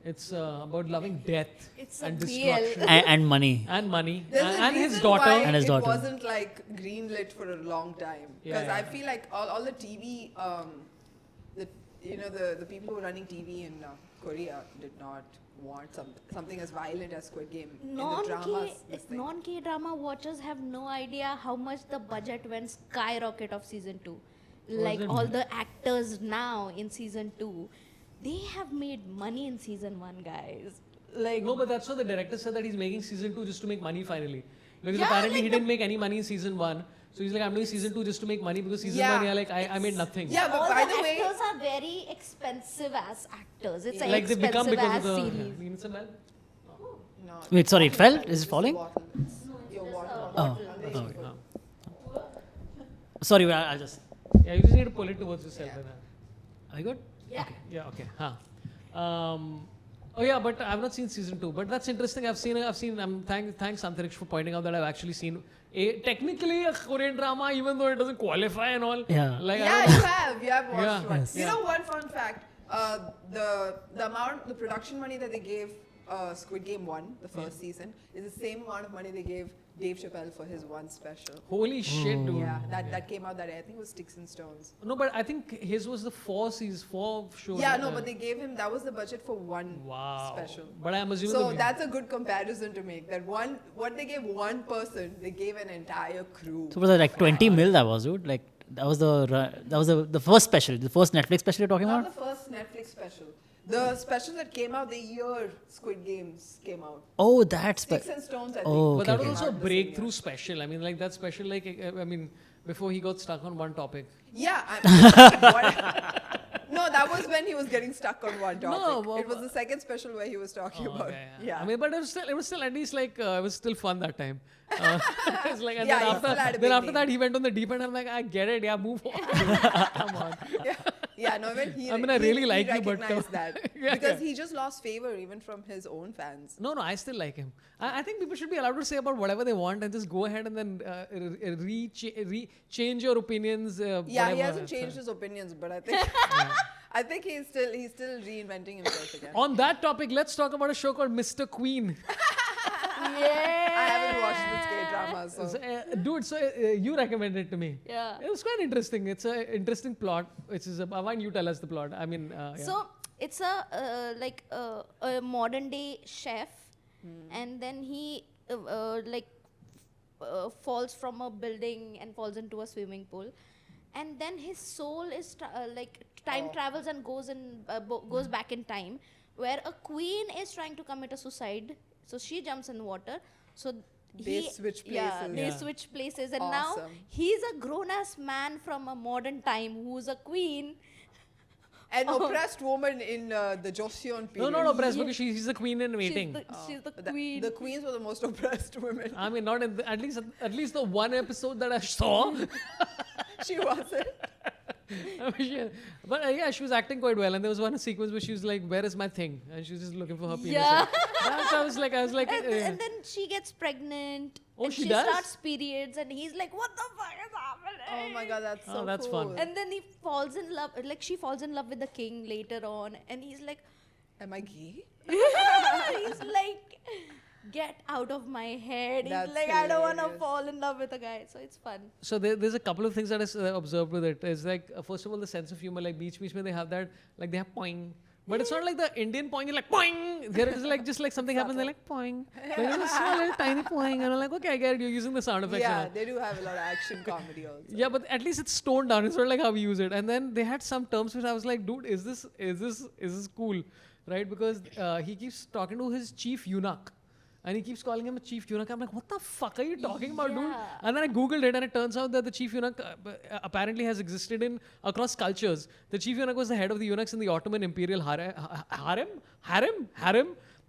It's about loving death It's and a destruction And money. and money There's a and his reason daughter. why And his daughter. It wasn't like greenlit for a long time because Yeah, I yeah. feel like all the TV, the people who were running TV in Korea did not want something as violent as Squid Game in the dramas. this thing. Non-K drama watchers have no idea how much the budget went skyrocket of season 2. Like it? all the actors now in season 2, they have made money in season 1, guys. Like No, but that's what the director said, that he's making season 2 just to make money finally. Because Yeah, apparently like he didn't make any money in season 1. So he's like, I'm doing season 2 just to make money because season 1, yeah, like I made nothing. Yeah, but all by the the way, actors are very expensive as actors. It's an Like they become expensive because of as the. series. Means a bell? no. Wait, sorry, it fell? Is it falling? Bottle. Your water. Oh. Oh. Sorry, I'll just. Yeah, you just need to pull it towards yourself. Are you good? Yeah. Yeah, okay. Oh yeah, but I've not seen season 2. But that's interesting. I've seen. Thanks Antariksh for pointing out that I've actually seen technically a Korean drama, even though it doesn't qualify and all. Yeah. Like I Yeah, don't- you have watched Yeah. one. Yes. You know one fun fact? The production money that they gave Squid Game 1, the first season, is the same amount of money they gave Dave Chappelle for his one special. Holy shit, dude. Yeah, that came out that day. I think it was Sticks and Stones. No, but I think his was the 4 shows. Yeah, no, but they gave him, that was the budget for one Wow. special. But I'm assuming. So that's a good comparison to make. That what they gave one person, they gave an entire crew. So was it like 20 mil that was, dude? Like That was the first special, the first Netflix special you're talking Not about. the first Netflix special. The special that came out the year Squid Games came out. Oh, that's Sticks and Stones, I think. Oh, But that okay, was okay. also a breakthrough special. I mean, like that special, like I mean, before he got stuck on one topic. Yeah. No, that was when he was getting stuck on one topic. No, it was the second special where he was talking about. Okay, Yeah. I mean, but it was still at least like it was still fun that time. It's like, and Yeah, then he still had a after big after name. that he went on the deep end. I'm like, I get it. Yeah, move on. Come on. Yeah, no, when he I mean, I really like you, but recognized that Yeah, because yeah. he just lost favor even from his own fans. No, I still like him. I think people should be allowed to say about whatever they want and just go ahead and then change your opinions. Yeah, whatever. he hasn't changed his opinions, but I think I think he's still reinventing himself again. On that topic, let's talk about a show called Mr. Queen. I haven't watched this K-drama, so Dude, so you recommended it to me. Yeah. It was quite interesting. It's an interesting plot, which is why don't you tell us the plot? I mean, yeah. So it's a modern day chef, and then he falls from a building and falls into a swimming pool, and then his soul is time travels and goes back in time, where a queen is trying to commit a suicide, so she jumps in water. So They switch Yeah, places. they Yeah. switch places, and now Awesome. he's a grown-ass man from a modern time who's a queen. an oppressed woman in the Joseon No, period. not oppressed because she's the queen in waiting. She's the The- queen. The queens were the most oppressed women. I mean, not in at least the one episode that I saw. She wasn't. But yeah, she was acting quite well, and there was one sequence where she was like, "Where is my thing?" And she was just looking for her penis. Yeah. So I was like, and then she gets pregnant. Oh, and she she does? starts periods, and he's like, "What the fuck is happening?" Oh my god, that's Oh, so that's cool. fun. And then he falls in love. Like she falls in love with the king later on, and he's like, Am I gay? he's like, "Get out of my head." That's He's like, "I don't want to hilarious. fall in love with a guy." So it's fun. So there's a couple of things that I observed with it. It's like first of all the sense of humor. Like beach where they have that, like they have poing, but it's not like the Indian poing. You're like poing. There it is like just like something happens. They're like poing. Like it's a small little tiny poing, and I'm like, okay, I get it. You're using the sound effects. Yeah, and all. they do have a lot of action comedy also. Yeah, but at least it's toned down. It's not like how we use it. And then they had some terms which I was like, dude, is this cool, right? Because he keeps talking to his chief eunuch. And he keeps calling him a chief eunuch. I'm like, what the fuck are you talking about, dude? Yeah. And then I googled it, and it turns out that the chief eunuch apparently has existed in across cultures. The chief eunuch was the head of the eunuchs in the Ottoman imperial harem.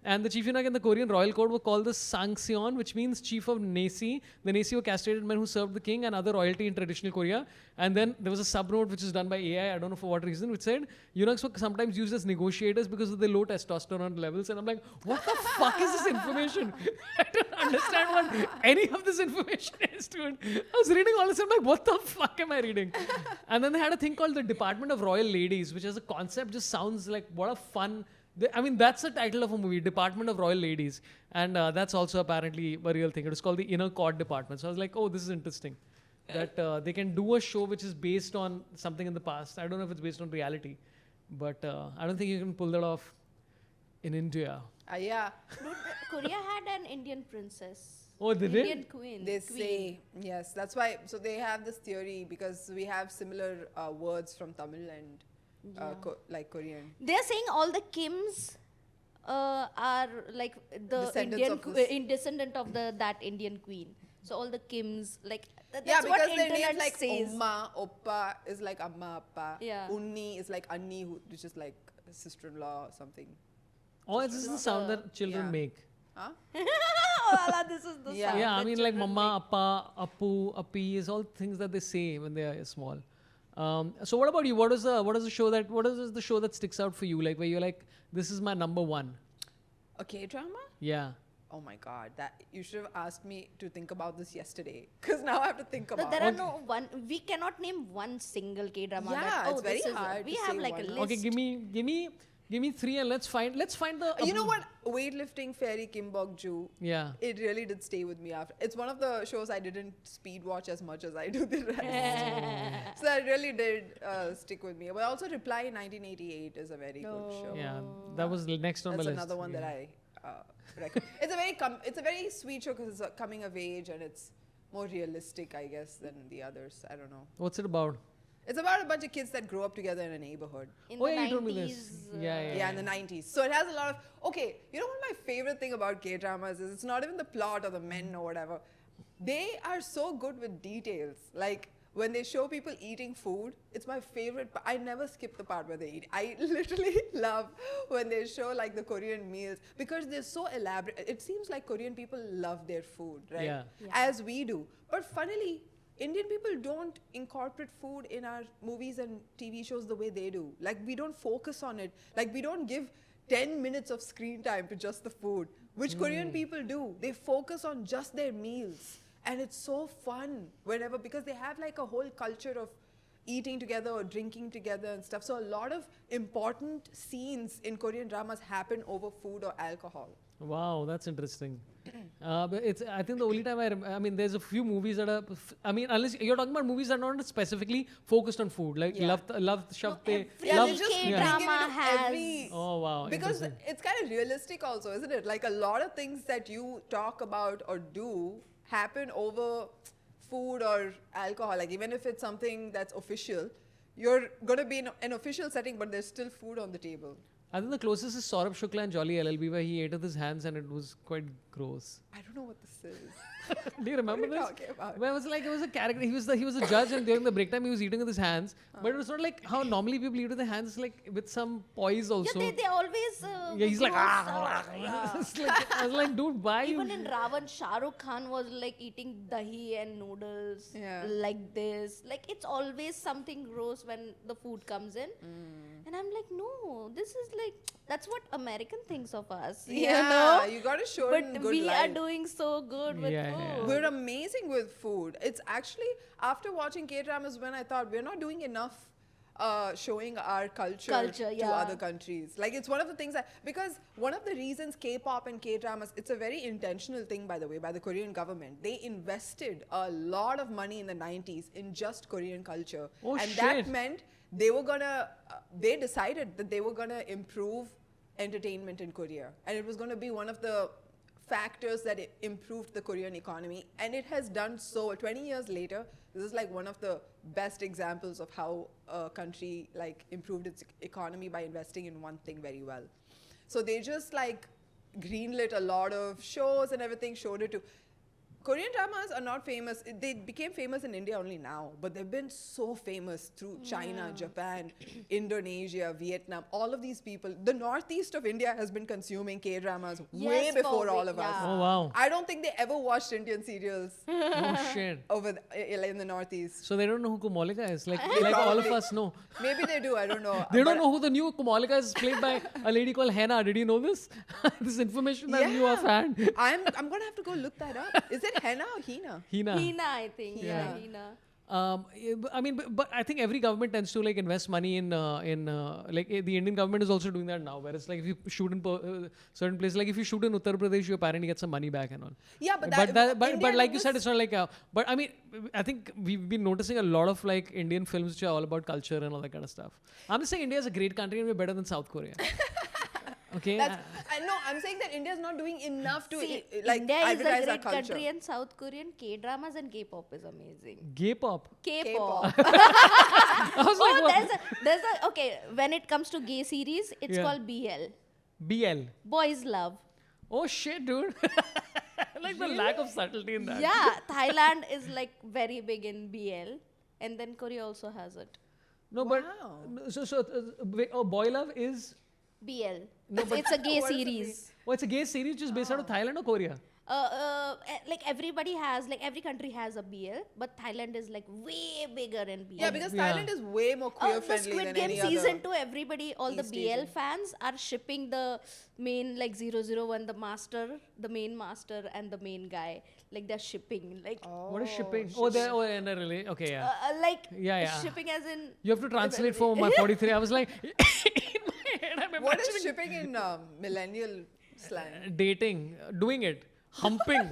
And the chief eunuch in the Korean royal court were called the Sangseon, which means chief of Nasi. The Nasi were castrated men who served the king and other royalty in traditional Korea. And then there was a subnote which is done by AI, I don't know for what reason, which said eunuchs were sometimes used as negotiators because of the low testosterone levels. And I'm like, what the fuck is this information? I don't understand what any of this information is, dude. I was reading all this, I'm like, what the fuck am I reading? And then they had a thing called the Department of Royal Ladies, which as a concept just sounds like what a fun. I mean, that's the title of a movie, Department of Royal Ladies. And that's also apparently a real thing. It was called the Inner Court Department. So I was like, oh, this is interesting. That they can do a show which is based on something in the past. I don't know if it's based on reality. But I don't think you can pull that off in India. Yeah, Dude, Korea had an Indian princess. Oh, they did? Indian queen. they queen. say, yes, that's why. So they have this theory because we have similar words from Tamil and like Korean. They're saying all the Kims are like the Descendants of this. descendant of that Indian queen. So all the Kims, like that's Yeah, what because their internet names like says. Omma, Oppa is like Amma, Appa. Yeah. Unni is like Anni, which is like sister-in-law or something. Oh, this is the sound that children Yeah. make. Huh? This is the Yeah. sound Yeah, I that mean like children mama, appa, appu, appi is all things that they say when they are small. So what about you? What is the show that sticks out for you? Like where you're like, this is my number one. A K-drama? Yeah. Oh my god, that you should have asked me to think about this yesterday. Because now I have to think But about there it. are no one. We cannot name one single K drama. Yeah, that, it's very this is hard we to have say like a one. list. Okay, give me three and let's find the. You know what? Weightlifting fairy Kim Bok-joo. Yeah. It really did stay with me after. It's one of the shows I didn't speed watch as much as I do the rest. So that really did stick with me. But also Reply 1988 is a very good show. Yeah, that was next on That's my list. another one that I recommend. It's a very sweet show because it's coming of age and it's more realistic, I guess, than the others. I don't know. What's it about? It's about a bunch of kids that grow up together in a neighborhood. In Oh, the yeah, you 90s. told me this. Yeah. In the 90s. So it has a lot of. Okay, you know what my favorite thing about K-dramas is? It's not even the plot or the men or whatever. They are so good with details. Like when they show people eating food, it's my favorite. I never skip the part where they eat. I literally love when they show like the Korean meals because they're so elaborate. It seems like Korean people love their food, right? Yeah. As we do. But funnily, Indian people don't incorporate food in our movies and TV shows the way they do. Like we don't focus on it. Like we don't give 10 minutes of screen time to just the food, which Korean people do. They focus on just their meals. And it's so fun whenever, because they have like a whole culture of eating together or drinking together and stuff. So a lot of important scenes in Korean dramas happen over food or alcohol. Wow, that's interesting. But it's. I think the only time I mean, there's a few movies that are. I mean, unless you're talking about movies that are not specifically focused on food, like Yeah. Love Shavte. every Yeah, Love, they just bring it K-drama into has- every. Oh wow. Because interesting. it's kind of realistic also, isn't it? Like a lot of things that you talk about or do happen over food or alcohol. Like even if it's something that's official, you're going to be in an official setting, but there's still food on the table. I think the closest is Sorabh Shukla and Jolly LLB, where he ate with his hands and it was quite gross. I don't know what this is. Do you remember What are you this? talking about? Where it was a character. He was a judge, and during the break time, he was eating with his hands. But it was not like how normally people eat with their hands, like with some poise also. Yeah, they always. Yeah, he's like, gross ah, out. Yeah. It's like, I was like, dude, why? Even in Ravan, Shah Rukh Khan was like eating dahi and noodles Yeah. like this. Like it's always something gross when the food comes in. And I'm like, no, this is like, that's what American thinks of us. You know? You got to show it in But good we light. are doing so good with Yeah, food. yeah. We're amazing with food. It's actually, after watching K-dramas, when I thought we're not doing enough showing our culture Culture, to yeah. other countries. Like it's one of the things that, because one of the reasons K-pop and K-dramas, it's a very intentional thing, by the way, by the Korean government. They invested a lot of money in the 90s in just Korean culture. Oh, and shit. that meant they were gonna, they decided that they were gonna improve entertainment in Korea. And it was gonna be one of the factors that improved the Korean economy, and it has done so. 20 years later, this is like one of the best examples of how a country like improved its economy by investing in one thing very well. So they just like greenlit a lot of shows and everything, showed it to. Korean dramas are not famous. They became famous in India only now, but they've been so famous through China, Japan, Indonesia, Vietnam. All of these people, the northeast of India has been consuming K-dramas way Yes, before for all of us. yeah. Oh wow. I don't think they ever watched Indian serials Oh shit. over in the northeast. So they don't know who Kumalika is. Like They all of probably- us know. Maybe they do. I don't know. They don't But know who the new Kumalika is, played by a lady called Henna. Did you know this? This information that you are fan. I'm gonna have to go look that up. Is it Henna or Hina? Hina. Hina, I think. Yeah, Yeah. Hina. I mean, but I think every government tends to like invest money in like the Indian government is also doing that now. Whereas like if you shoot in certain places, like if you shoot in Uttar Pradesh, you apparently get some money back and all. Yeah, but But India like you was- said, it's not like. But I mean, I think we've been noticing a lot of like Indian films which are all about culture and all that kind of stuff. I'm just saying India is a great country and we're better than South Korea. Okay. I'm saying that India is not doing enough to See, like India is a advertise our great culture. country, and South Korean K-dramas and K-pop is amazing. Gay pop. K-pop. I was like, Oh, what? there's a okay. When it comes to gay series, it's Yeah. called BL, BL. Boys Love. Oh shit, dude. Like the lack of subtlety in that. Yeah, Thailand is like very big in BL, and then Korea also has it. No, Wow. but wait, Boy Love is. BL. No, It's a gay What does it series. Oh, it's a gay series just based out of Thailand or Korea? Like everybody has, like every country has a BL, but Thailand is like way bigger in BL. Yeah, because Yeah. Thailand is way more queer the friendly Squid than Game any season other. 2, everybody, all the East BL Asian. fans are shipping the main like 001, the main master and the main guy. Like they're shipping, like What is shipping? Oh, they're in a really. Okay, yeah. like Yeah. shipping as in. You have to translate for my 43. I was like, in my head, I'm What is imagining shipping in millennial slang? dating, doing it, humping.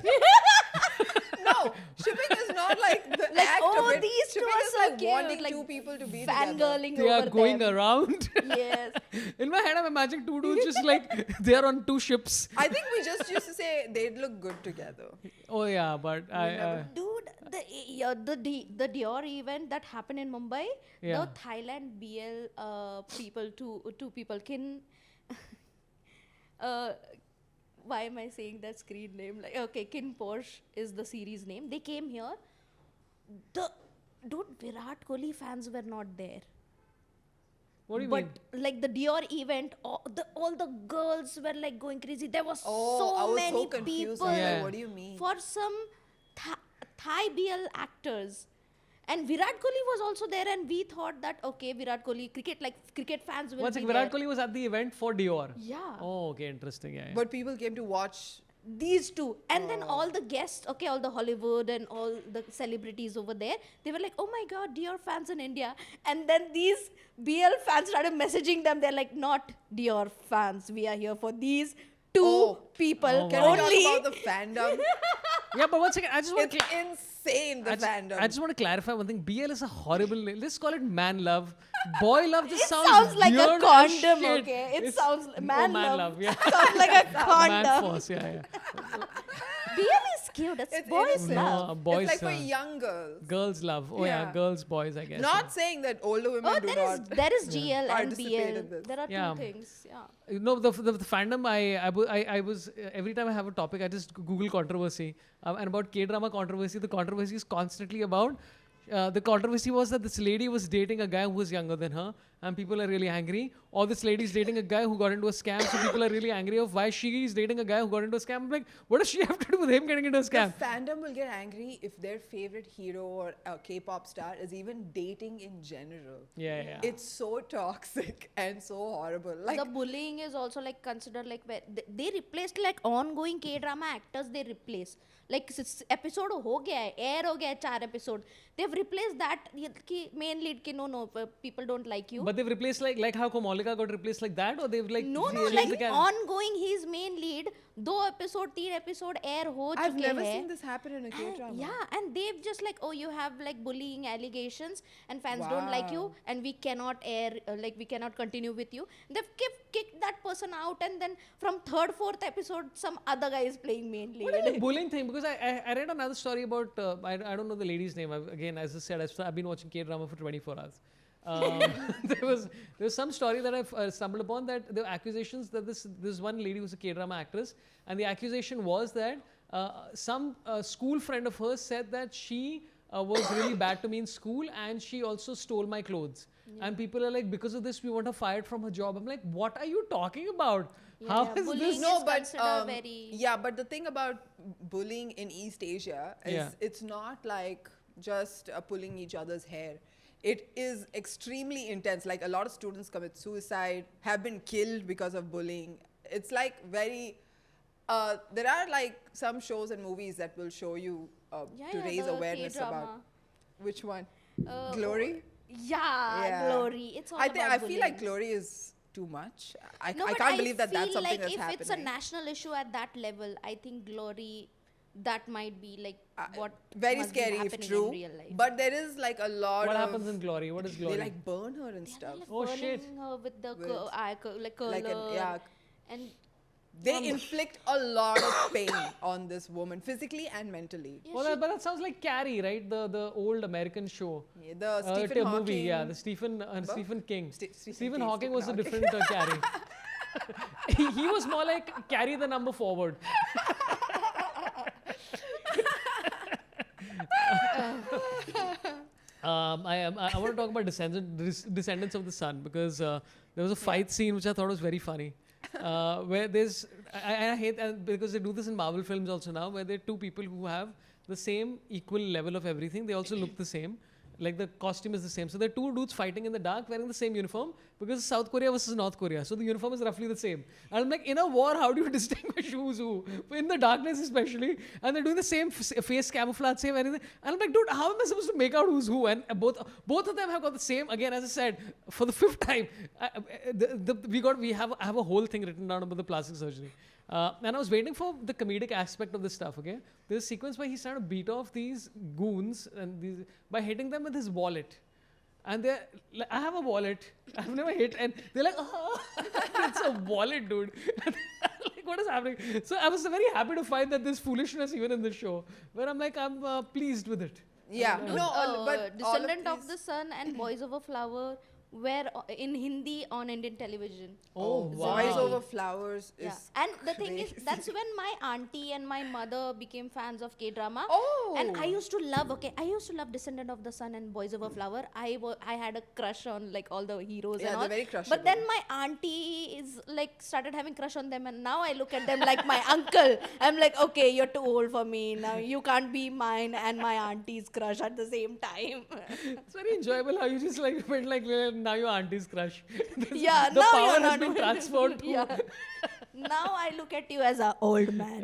No, shipping is not like the Like, act oh, of it. these two Shipping are is so like cute. wanting Like, two people to be together. fangirling They are over going them. around. Yes. In my head, I'm imagining two dudes just like they are on two ships. I think we just used to say they'd look good together. Oh yeah, but Dude, the Dior event that happened in Mumbai, Yeah. the Thailand BL people, two people, why am I saying that screen name? Like, okay, Kin Porsche is the series name. They came here. Dude, Virat Kohli fans were not there. what do you But mean? like the Dior event, all the girls were like going crazy. There was Oh, so I was many so confused. people I was Yeah. like, what do you mean? for some Thai BL actors. And Virat Kohli was also there, and we thought that okay, Virat Kohli cricket fans will One be second, there. Virat Kohli was at the event for Dior. Yeah. Oh, okay, interesting. Yeah. But people came to watch. These two, and then all the guests, okay, all the Hollywood and all the celebrities over there, they were like, oh my god, Dior fans in India. And then these BL fans started messaging them. They're like, not Dior fans, we are here for these two people Oh, Can wow. we only. talk about the fandom? Yeah, but one second, I just want It's to. insane, the fandom. I just want to clarify one thing. BL is a horrible name. Let's call it man love. Boy love just It sounds sounds like a weird as condom, shit. okay? It It's- sounds oh, man man love. Yeah. Sounds like a Man condom. force. Yeah. BL is cute. It's, It's boys innocent. love. No, boys. it's like for love. young girls. Girls love. Oh yeah, Yeah. girls, boys. I guess. Not saying that older women Oh, do there is not. GL and participate BL. in this. There are Yeah. two things. Yeah. No, the fandom. I was every time I have a topic, I just Google controversy. And about K-drama controversy, the controversy is constantly about. The controversy was that this lady was dating a guy who was younger than her, and people are really angry. Or this lady is dating a guy who got into a scam, so people are really angry of why she is dating a guy who got into a scam. I'm like, what does she have to do with him getting into a The scam? fandom will get angry if their favorite hero or K-pop star is even dating in general. Yeah. It's so toxic and so horrible. Like The bullying is also like considered like where they replaced like ongoing K-drama actors. They replace like episode हो गया है, air हो गया है 4 episode. They've replaced that कि main lead कि no people don't like you. But they've replaced like how Komalika got replaced like that, or they've like No, changed like the character? ongoing he's main lead. 2 episode, 3 episode air हो I've चुके never हैं. seen this happen in a K-drama. Yeah, and they've just like, oh, you have like bullying allegations and fans don't like you, Wow. and we cannot air, like we cannot continue with you. They've kicked that person out, and then from 3rd, 4th episode, some other guy is playing main lead. What is the bullying thing? Because I read another story about I don't know the lady's name. Again, as I said, I've been watching K-drama for 24 hours. There was some story that I've stumbled upon that there were accusations that this one lady was a K-drama actress, and the accusation was that some school friend of hers said that she was really bad to me in school, and she also stole my clothes. And people are like, because of this, we want her fired from her job. I'm like, what are you talking about? How is bullying this? is No, but considered very- yeah, but the thing about bullying in East Asia is Yeah. it's not like just pulling each other's hair. It is extremely intense. Like a lot of students commit suicide, have been killed because of bullying. It's like very. There are like some shows and movies that will show you to raise the awareness about. K-drama. Which one? Uh, Glory. Yeah, Glory. It's all I about feel like bullying. Glory is too much. I No, I but can't believe that that's feel something like that's if happening. it's a national issue at that level, I think Glory, that might be like what very must be scary if happening true. in real life. But there is like a lot What of happens in Glory? What is Glory? they like burn her and They're stuff. like Oh, shit. burning her with the With- like color, Like yeah, and they inflict a lot of pain on this woman physically and mentally. yeah, Well, but that sounds like Carrie, right? The old American show. Yeah, the Stephen movie, Hawking yeah, the Stephen King. Stephen Stephen King, Hawking was a Stephen different Carrie. he was more like carry the number forward. I want to talk about Descendants of the Sun, because there was a fight scene which I thought was very funny. Where there's, I hate because they do this in Marvel films also now, where there are two people who have the same equal level of everything. They also look the same. Like the costume is the same. So there are two dudes fighting in the dark wearing the same uniform, because it's South Korea versus North Korea. So the uniform is roughly the same. And I'm like, in a war, how do you distinguish who's who? In the darkness especially. And they're doing the same face camouflage, same anything. And I'm like, dude, how am I supposed to make out who's who? And both of them have got the same, again, as I said, for the 5th time. I have a whole thing written down about the plastic surgery. And I was waiting for the comedic aspect of this stuff, okay? There's a sequence where he's trying to beat off these goons and by hitting them with his wallet. And they're like, I have a wallet. I've never hit. And they're like, oh, it's a wallet, dude. Like, what is happening? So I was very happy to find that there's foolishness even in this show, where I'm like, I'm pleased with it. Yeah, no, but Descendant of the Sun and Boys Over Flower were in Hindi on Indian television. Oh, wow. Boys Over Flowers Yeah. is And the thing is, crazy. that's when my auntie and my mother became fans of K-drama. Oh. And I used to love Descendant of the Sun and Boys Over Flower. I had a crush on like all the heroes Yeah, and all. they're very But then crushable. my auntie is like started having crush on them, and now I look at them like my uncle. I'm like, okay, you're too old for me. Now you can't be mine and my auntie's crush at the same time. It's very enjoyable how you just like went like now your auntie's crush. Yeah, the now power you're has not been transferred to. Yeah. Now I look at you as an old man.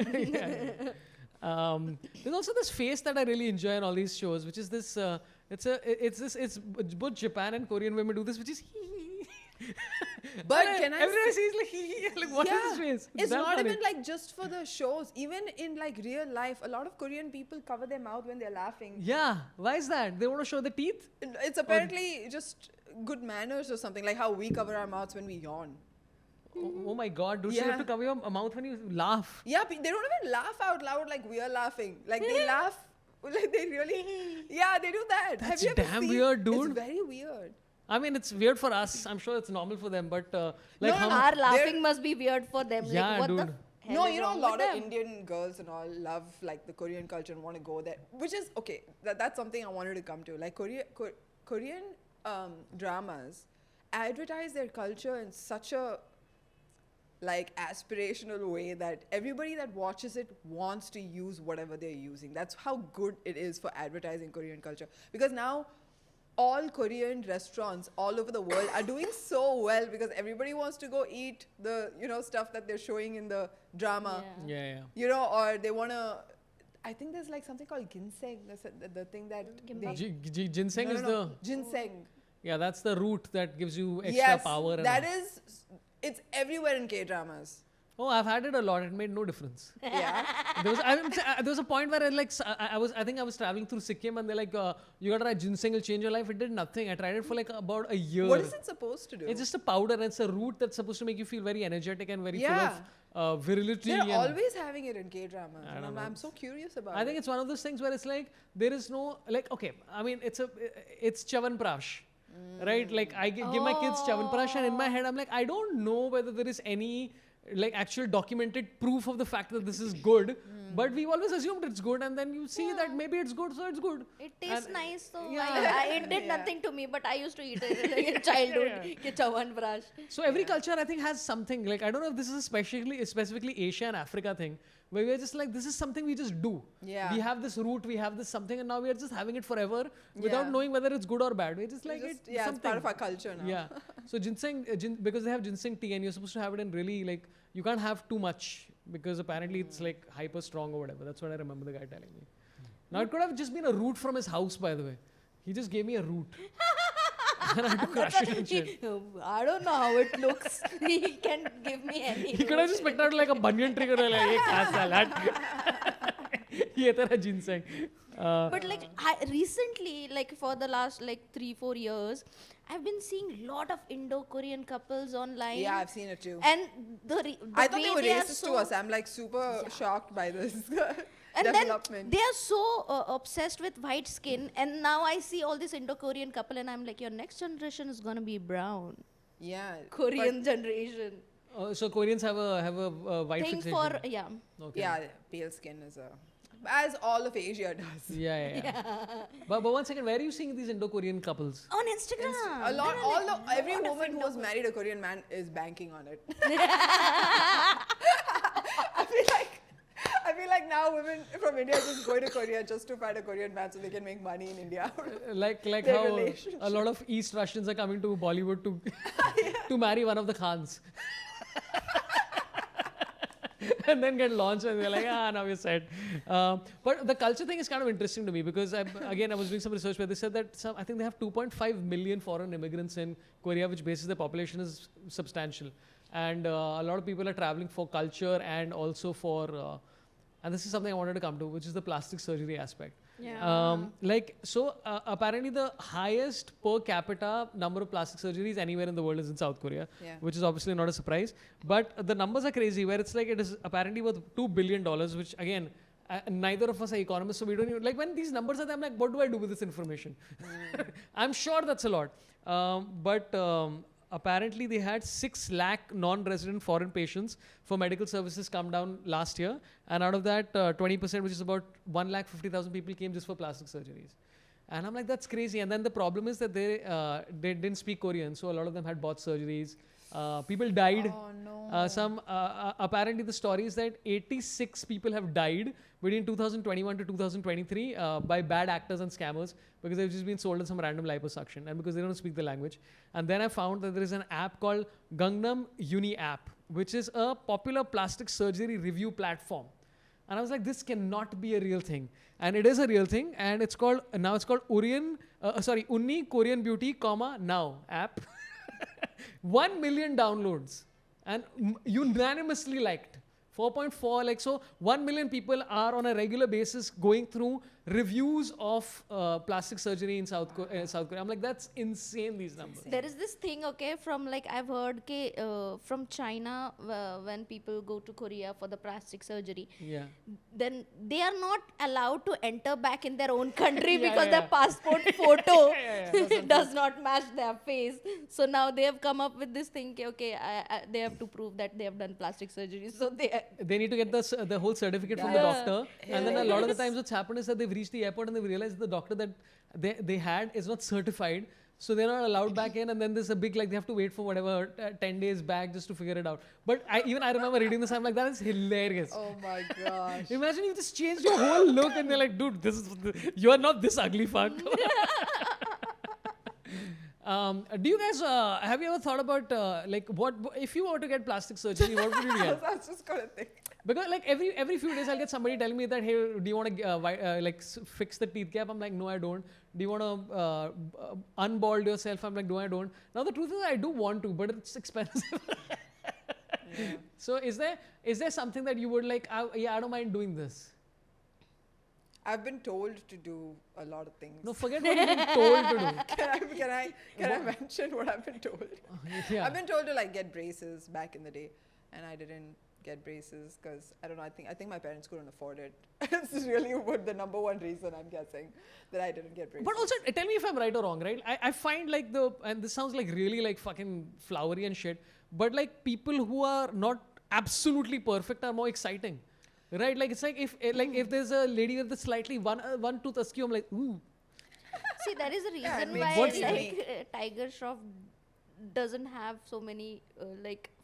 There's also this face that I really enjoy in all these shows, which is this. It's both Japan and Korean women do this, which is. But can I everyone say- sees like what is Yeah, his face? it's damn not funny. even like just for the shows. Even in like real life, a lot of Korean people cover their mouth when they're laughing. Yeah, why is that? They want to show the teeth. It's apparently just good manners or something, like how we cover our mouths when we yawn. Oh my God! Do you have to Yeah. cover your mouth when you laugh? Yeah, they don't even laugh out loud like we are laughing. Like they laugh, like they really, yeah, they do that. That's Have you ever damn seen- weird, dude. It's very weird. I mean, it's weird for us. I'm sure it's normal for them, but like No, how? Our laughing must be weird for them. Yeah, like, what the dude. hell No, is you know, a wrong lot with of them? Indian girls and all love like the Korean culture and want to go there, which is okay. That's something I wanted to come to. Like Korean dramas advertise their culture in such a like aspirational way that everybody that watches it wants to use whatever they're using. That's how good it is for advertising Korean culture. Because now all Korean restaurants all over the world are doing so well because everybody wants to go eat the, stuff that they're showing in the drama. Yeah. Yeah. Or they want to, I think there's like something called ginseng, the thing that they, Ginseng No, is no, no, the ginseng. yeah. That's the root that gives you extra Yes, power. And that all. is, it's everywhere in K-dramas. Oh, I've had it a lot. It made no difference. Yeah. There was a point where I think I was traveling through Sikkim and they're like, you gotta try ginseng, will change your life. It did nothing. I tried it for like about a year. What is it supposed to do? It's just a powder and it's a root that's supposed to make you feel very energetic and very Yeah. full of virility. They're and always having it in K-dramas. I And don't know. I'm so curious about it. I think it's one of those things where it's like there is no like okay. I mean it's Chavanprash. Right, like I give my kids Chavanprash, and in my head I'm like, I don't know whether there is any like actual documented proof of the fact that this is good, but we've always assumed it's good, and then you see that maybe it's good, so it's good. It tastes And- nice, so Yeah. it did Yeah. nothing to me, but I used to eat it like in childhood. Ke chawan brush. So every culture I think has something like I don't know if this is specifically Asia and Africa thing where we're just like this is something we just do. Yeah. We have this root, we have this something, and now we are just having it forever without Yeah. knowing whether it's good or bad. We're just like It's just- it's yeah, something. it's part of our culture now. Yeah. So ginseng, because they have ginseng tea and you're supposed to have it in really like you can't have too much because apparently it's like hyper strong or whatever. That's what I remember the guy telling me. Now it could have just been a root from his house, by the way. He just gave me a root. And I had to crush it and shit. I don't know how it looks. He can give me any. He could have just picked out like a banyan tree and like, "Ye kha salad." Ye tera ginseng. But like recently, like for the last like 3-4 years, I've been seeing lot of Indo-Korean couples online. Yeah, I've seen it too. And the I thought way they were are racist to so- us. I'm like super shocked by this And development. then they are so obsessed with white skin, and now I see all this Indo-Korean couple, and I'm like, your next generation is gonna be brown. Yeah. Korean generation. So Koreans have a white Thing fixation. for yeah. Okay. Yeah, pale skin is as all of Asia does. Yeah. But one second, where are you seeing these Indo-Korean couples? On Instagram. A lot, There are, like, every lot of woman who has Indo- married a Korean man is banking on it. I feel like now women from India just go to Korea just to find a Korean man so they can make money in India. Like Their how relationship. a lot of East Russians are coming to Bollywood to to marry one of the Khans. And then get launched and they're like, now we're set. But the culture thing is kind of interesting to me because I was doing some research where they said that I think they have 2.5 million foreign immigrants in Korea, which bases their population is substantial. and a lot of people are traveling for culture and also for, and this is something I wanted to come to, which is the plastic surgery aspect. Apparently the highest per capita number of plastic surgeries anywhere in the world is in South Korea, which is obviously not a surprise. But the numbers are crazy, where it's like it is apparently worth $2 billion, which again, neither of us are economists, so we don't even, like when these numbers are there, I'm like, what do I do with this information? I'm sure that's a lot. Apparently they had 6 lakh non-resident foreign patients for medical services come down last year, and out of that 20%, which is about 1,50,000 people, came just for plastic surgeries. And I'm like, that's crazy. And then the problem is that they didn't speak Korean, so a lot of them had botched surgeries. People died. Oh no. Apparently the story is that 86 people have died between 2021 to 2023 by bad actors and scammers because they've just been sold as some random liposuction and because they don't speak the language. And then I found that there is an app called Gangnam Uni app, which is a popular plastic surgery review platform. And I was like, this cannot be a real thing. And it is a real thing. And it's called Unni Korean Beauty, now app. 1 million downloads and unanimously liked. 4.4, like, so 1 million people are on a regular basis going through reviews of plastic surgery in South Korea. I'm like, that's insane, these numbers. There is this thing, okay, from like I've heard from China, when people go to Korea for the plastic surgery, then they are not allowed to enter back in their own country because their passport photo does not match their face. So now they have come up with this thing, okay, they have to prove that they have done plastic surgery. So they need to get the whole certificate from the doctor. And then a lot of the times what's happened is that they've reached the airport and they've realized the doctor that they had is not certified. So they're not allowed back in, and then there's a big, like, they have to wait for whatever 10 days back just to figure it out. But I remember reading this, I'm like, that is hilarious. Oh my gosh. Imagine you just changed your whole look and they're like, dude, you are not this ugly fuck. Do you guys, have you ever thought about, what if you were to get plastic surgery, what would you get? I was just gonna think. Because like every few days I'll get somebody telling me that, hey, do you want to fix the teeth gap? I'm like, no, I don't. Do you want to unbald yourself? I'm like, no, I don't. Now the truth is I do want to, but it's expensive. So is there something that you would like, I don't mind doing this? I've been told to do a lot of things. No, forget what you've been told to do. Can I mention what I've been told? Yeah. I've been told to like get braces back in the day, and I didn't get braces because I don't know. I think my parents couldn't afford it. It's really the number one reason, I'm guessing, that I didn't get braces. But also, tell me if I'm right or wrong, right? I find like and this sounds like really like fucking flowery and shit, but like people who are not absolutely perfect are more exciting. Right, like it's like if there's a lady with a slightly one tooth askew, I'm like, ooh. See, there is a reason makes why sense. Tiger Shroff doesn't have so many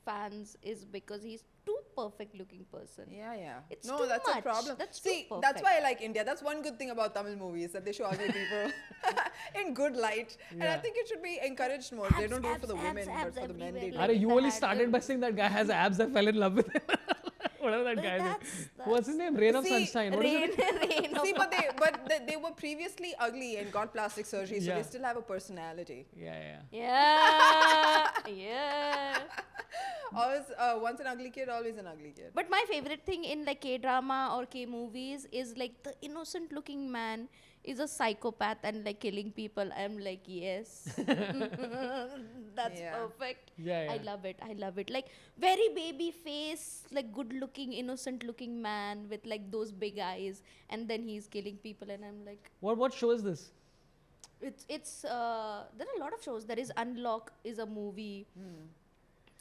fans is because he's too perfect looking person. Yeah. It's no, too that's much. a problem. That's See, too that's perfect. why I like India. That's one good thing about Tamil movies, that they show ugly people in good light. And I think it should be encouraged more. They don't do it for the women, but for the men they do. everywhere. You only started by saying that guy has abs. I fell in love with him. Whatever that guy is. What's his name? Rain of Sunshine. What is it? See, but they were previously ugly and got plastic surgery, so they still have a personality. Yeah. Always, once an ugly kid, always an ugly kid. But my favorite thing in like K-drama or K-movies is like the innocent looking man is a psychopath and like killing people. I'm like, yes. That's perfect. I love it. Like very baby face, like good looking, innocent looking man with like those big eyes, and then he's killing people, and I'm like, what show is this? It's there are a lot of shows. There is Unlock is a movie.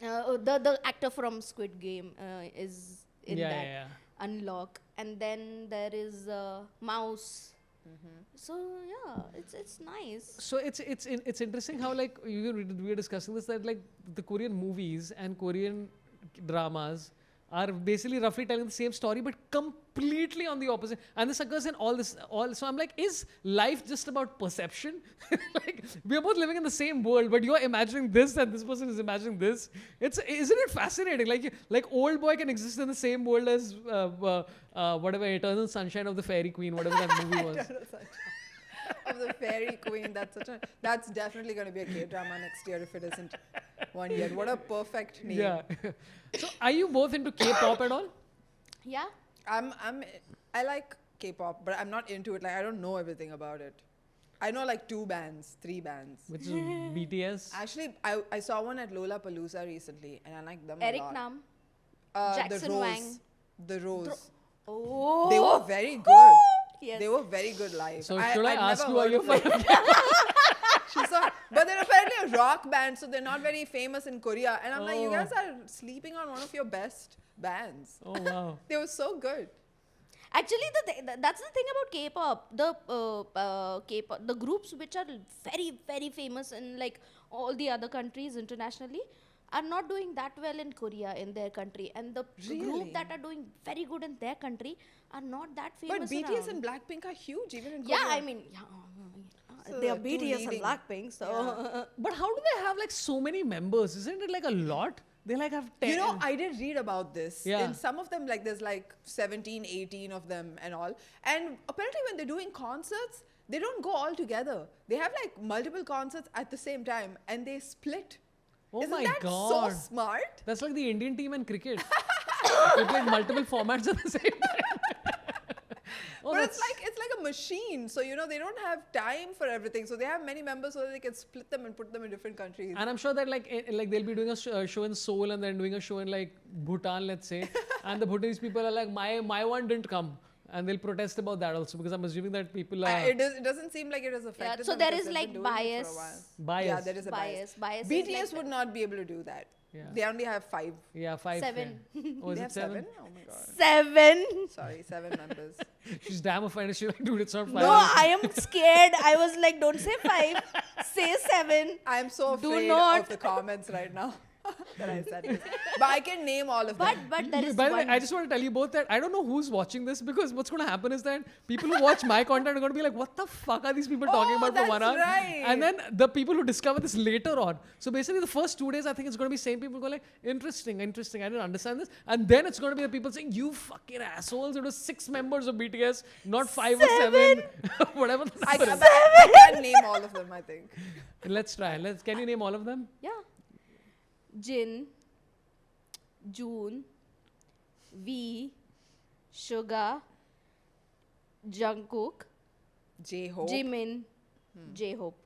The actor from Squid Game is in that. Unlock, and then there is Mouse. So yeah, it's nice. So it's interesting how like we were discussing this, that like the Korean movies and Korean dramas are basically roughly telling the same story but completely on the opposite, and this occurs in all. So I'm like, is life just about perception? Like we are both living in the same world, but you're imagining this and this person is imagining this. Isn't it fascinating? Like Old Boy can exist in the same world as whatever Eternal Sunshine of the Fairy Queen, whatever that movie was. Of the Fairy Queen, that's definitely going to be a K-drama next year if it isn't. One Yen. What a perfect name. Yeah. So are you both into K-pop at all? Yeah. I like K-pop, but I'm not into it. Like I don't know everything about it. I know like 2 bands, 3 bands. Which is BTS? Actually, I saw one at Lollapalooza recently, and I like them Eric a lot. Nam. The Jackson Rose. Wang. The Rose. Oh. They were very good. Yes. They were very good live. So should I I'd ask never you, are heard you of fan them. But they're apparently a rock band, so they're not very famous in Korea. And I'm like, you guys are sleeping on one of your best bands. Oh, wow. They were so good. Actually, that's the thing about K-pop. K-pop, the groups which are very, very famous in like all the other countries internationally are not doing that well in Korea, in their country. And the Really? group that are doing very good in their country are not that famous But BTS around. and BlackPink are huge, even in Korea. Yeah, I mean, So they are the two BTS and leading. Blackpink, so... But how do they have like so many members? Isn't it like a lot? They like have 10. You know, I did read about this. Yeah. In some of them, like there's like 17, 18 of them and all. And apparently when they're doing concerts, they don't go all together. They have like multiple concerts at the same time and they split. Oh Isn't my that God. so smart? That's like the Indian team in cricket. They play multiple formats at the same time. Oh, But that's- it's like a machine. So, you know, they don't have time for everything. So they have many members so that they can split them and put them in different countries. And I'm sure that like they'll be doing a show in Seoul and then doing a show in like Bhutan, let's say. And the Bhutanese people are like, my one didn't come. And they'll protest about that also because I'm assuming that people are It doesn't seem like it has affected so them there because is they've like been doing it for a bias. while. biased. Yeah, there is a bias. Bias is BTS like would not be able to do that. Yeah. They only have 5. Yeah, 5. 7. Yeah. Oh, is They it have 7? Oh my god. 7. Sorry, 7 members. She's damn offended. She's like, dude, it's not 5. No, I am scared. I was like, don't say 5. Say 7. I'm so Do afraid not. of the comments right now that I said this. But I can name all of them. But there is By the way, one. I just want to tell you both that I don't know who's watching this because what's going to happen is that people who watch my content are going to be like, what the fuck are these people talking about for 1 hour? that's right. And then the people who discover this later on. So basically the first 2 days, I think it's going to be same people go like, interesting. I didn't understand this. And then it's going to be the people saying, you fucking assholes. It was 6 members of BTS, not 5 or 7. Whatever. the I, number can, is. I can name all of them, I think. Let's try. Can you name all of them? Yeah. Jin, June, V, Suga, Jungkook, J-Hope. Jimin, J-Hope.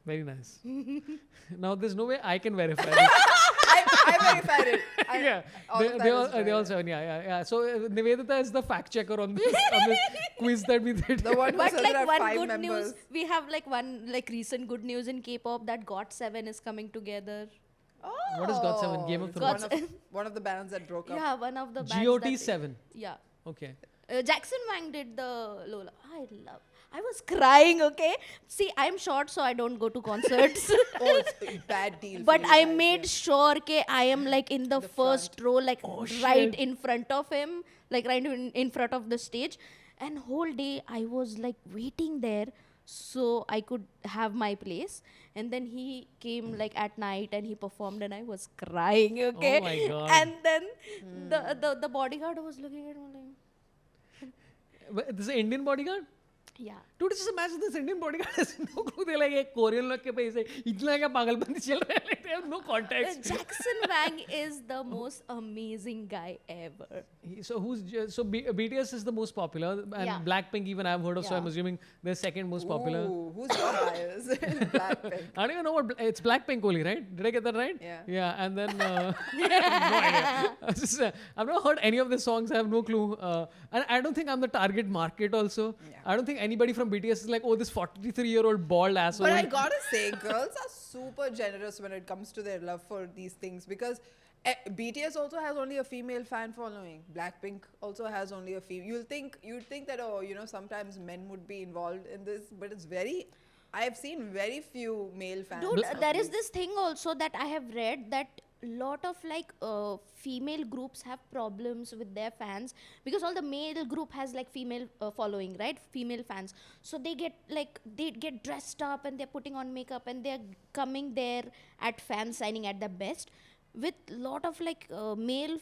Very nice. Now there's no way I can verify this. I verified it. Yeah, all of that they is all right. 7. Yeah. So Nivedita is the fact checker on this quiz that we did. The one who But said like there are one 5 good members. news, we have like one like recent good news in K-pop that GOT7 is coming together. What is GOT7? Game of it's Thrones? one of the bands that broke up. Yeah, one of the bands GOT that- 7. Yeah. Okay. Jackson Wang did the Lola. I was crying, okay? See, I'm short, so I don't go to concerts. Oh, it's a bad deal. But for you I guys, made yeah. sure that I am like in the first row, like right shit. in front of him, like right in front of the stage. And whole day I was like waiting there so I could have my place. And then he came like at night and he performed and I was crying, okay? Oh my God. And then the bodyguard was looking at me like, This is an Indian bodyguard? yeah. Dude, just imagine this Indian bodyguard has no clue. They're like, एक Korean लोग के पैसे इतना क्या पागलपंती चल रहा है? Like, they have no context. Jackson Wang is the most amazing guy ever. So BTS is the most popular and Yeah. BlackPink even I've heard of. So Yeah. I'm assuming they're second most popular. Ooh, who's your bias in Blackpink? I don't even know what it's BlackPink only, right? Did I get that right? Yeah. Yeah, and then no idea. I've never heard any of the songs. I have no clue, and I don't think I'm the target market. Also, Yeah. I don't think anybody from BTS is like, oh, this 43-year-old bald asshole. But I gotta say, girls are super generous when it comes to their love for these things because BTS also has only a female fan following. Blackpink also has only a female. You'd think that sometimes men would be involved in this, but I've seen very few male fans. Dude, of there is these. this thing also that I have read that lot of like female groups have problems with their fans because all the male group has like female following, right? Female fans. So they get dressed up and they're putting on makeup and they're coming there at fan signing at the best. With lot of like male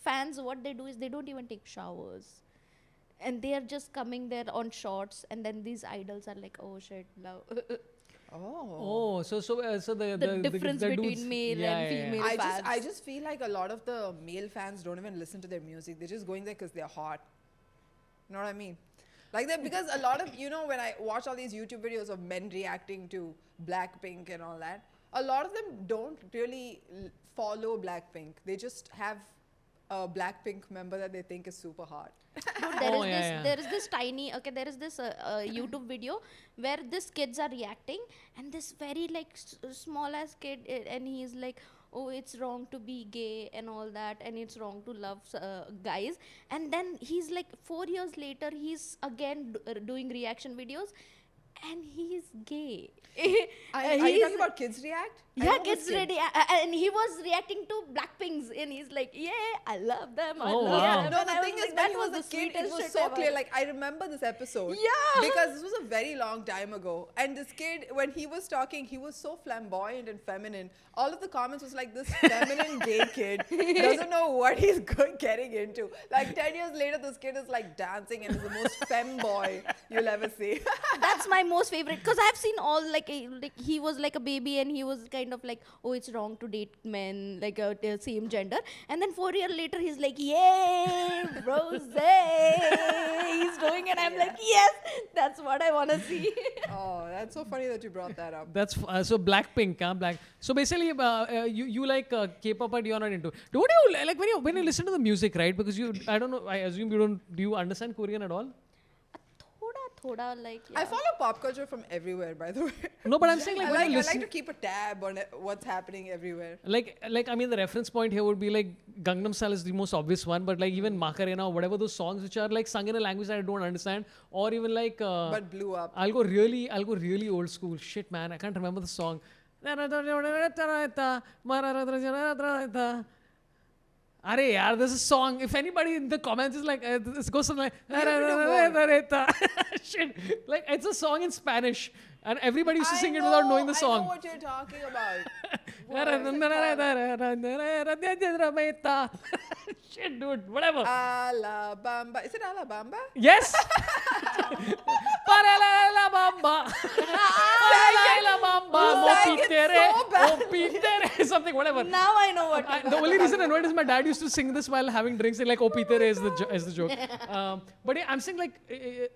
fans, what they do is they don't even take showers. And they are just coming there on shorts and then these idols are like, oh shit, love. Oh, so The difference the between dudes- male yeah, and yeah, yeah. female fans. I just feel like a lot of the male fans don't even listen to their music. They're just going there because they're hot. You know what I mean? Like that, because a lot of, when I watch all these YouTube videos of men reacting to BlackPink and all that, a lot of them don't really follow BlackPink. They just have a BlackPink member that they think is super hot. Dude, there is this tiny, there is this YouTube video where these kids are reacting, and this very like small ass kid, and he's like, oh, it's wrong to be gay and all that, and it's wrong to love guys. And then he's like 4 years later, he's again doing reaction videos, and he's gay. Are you talking about Kids React? I Yeah, know kids this kid. ready, and he was reacting to Blackpink's, and he's like, "Yeah, I love them. I Oh, love wow. them." No, And the I thing was is, like, when that he was the a kid, it sweetest was shit so ever. clear. Like, I remember this episode. Yeah. Because this was a very long time ago. And this kid, when he was talking, he was so flamboyant and feminine. All of the comments was like, this feminine gay kid doesn't know what he's getting into. Like, 10 years later, this kid is like dancing and is the most femboy you'll ever see. That's my most favorite, because I've seen all like he was like a baby, and he was kind of like, oh, it's wrong to date men like the same gender, and then 4 years later he's like, yay, rose, he's doing it. I'm like, yes, that's what I want to see. Oh, that's so funny that you brought that up. That's so BlackPink, Black. So basically, you like K-pop, but you're not into. Don't you like when you listen to the music, right? Because I don't know. I assume you don't. Do you understand Korean at all? Thoda, like, I yeah. follow pop culture from everywhere, by the way. No, but I'm saying like when you I listen. like to keep a tab on what's happening everywhere. Like I mean, the reference point here would be like Gangnam Style is the most obvious one, but like even Macarena or whatever those songs which are like sung in a language that I don't understand, or even like. But blew up. I'll go really old school. Shit, man, I can't remember the song. Arey yaar, there's a song. If anybody in the comments is like, this goes something like, shit, like it's a song in Spanish, and everybody used to sing it without knowing the I song. know what you're talking about. Shit, dude, whatever. Alabama. Is it Alabama? Yes. Paralala Bamba. Paralala Bamba. sang it so bad. Opitere. Something, whatever. Now I know what. The only reason I know it is my dad used to sing this while having drinks, and like Opitere is the joke. But yeah, I'm saying like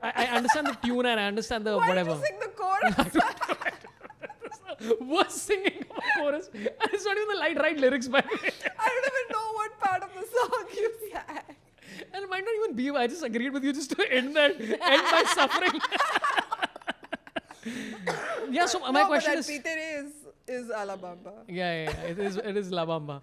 I understand the tune and I understand the Why whatever. did you sing the chorus? Was singing of a chorus, and it's not even the right lyrics, by the way. I don't even know what part of the song you sang. And it might not even be. I just agreed with you just to end my suffering. Yeah. So my question but is. Peter is Alabama. Yeah. It is La Bamba.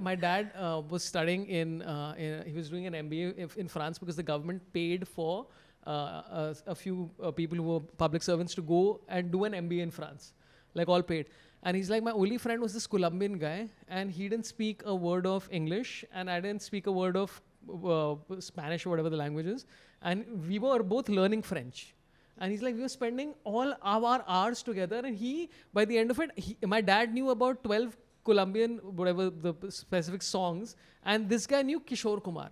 My dad was studying he was doing an MBA in France because the government paid for a few people who were public servants to go and do an MBA in France, like all paid. And he's like, my only friend was this Colombian guy, and he didn't speak a word of English, and I didn't speak a word of Spanish or whatever the language is, and we were both learning French. And he's like, we were spending all our hours together, and by the end of it, my dad knew about 12 Colombian, whatever the specific songs, and this guy knew Kishore Kumar.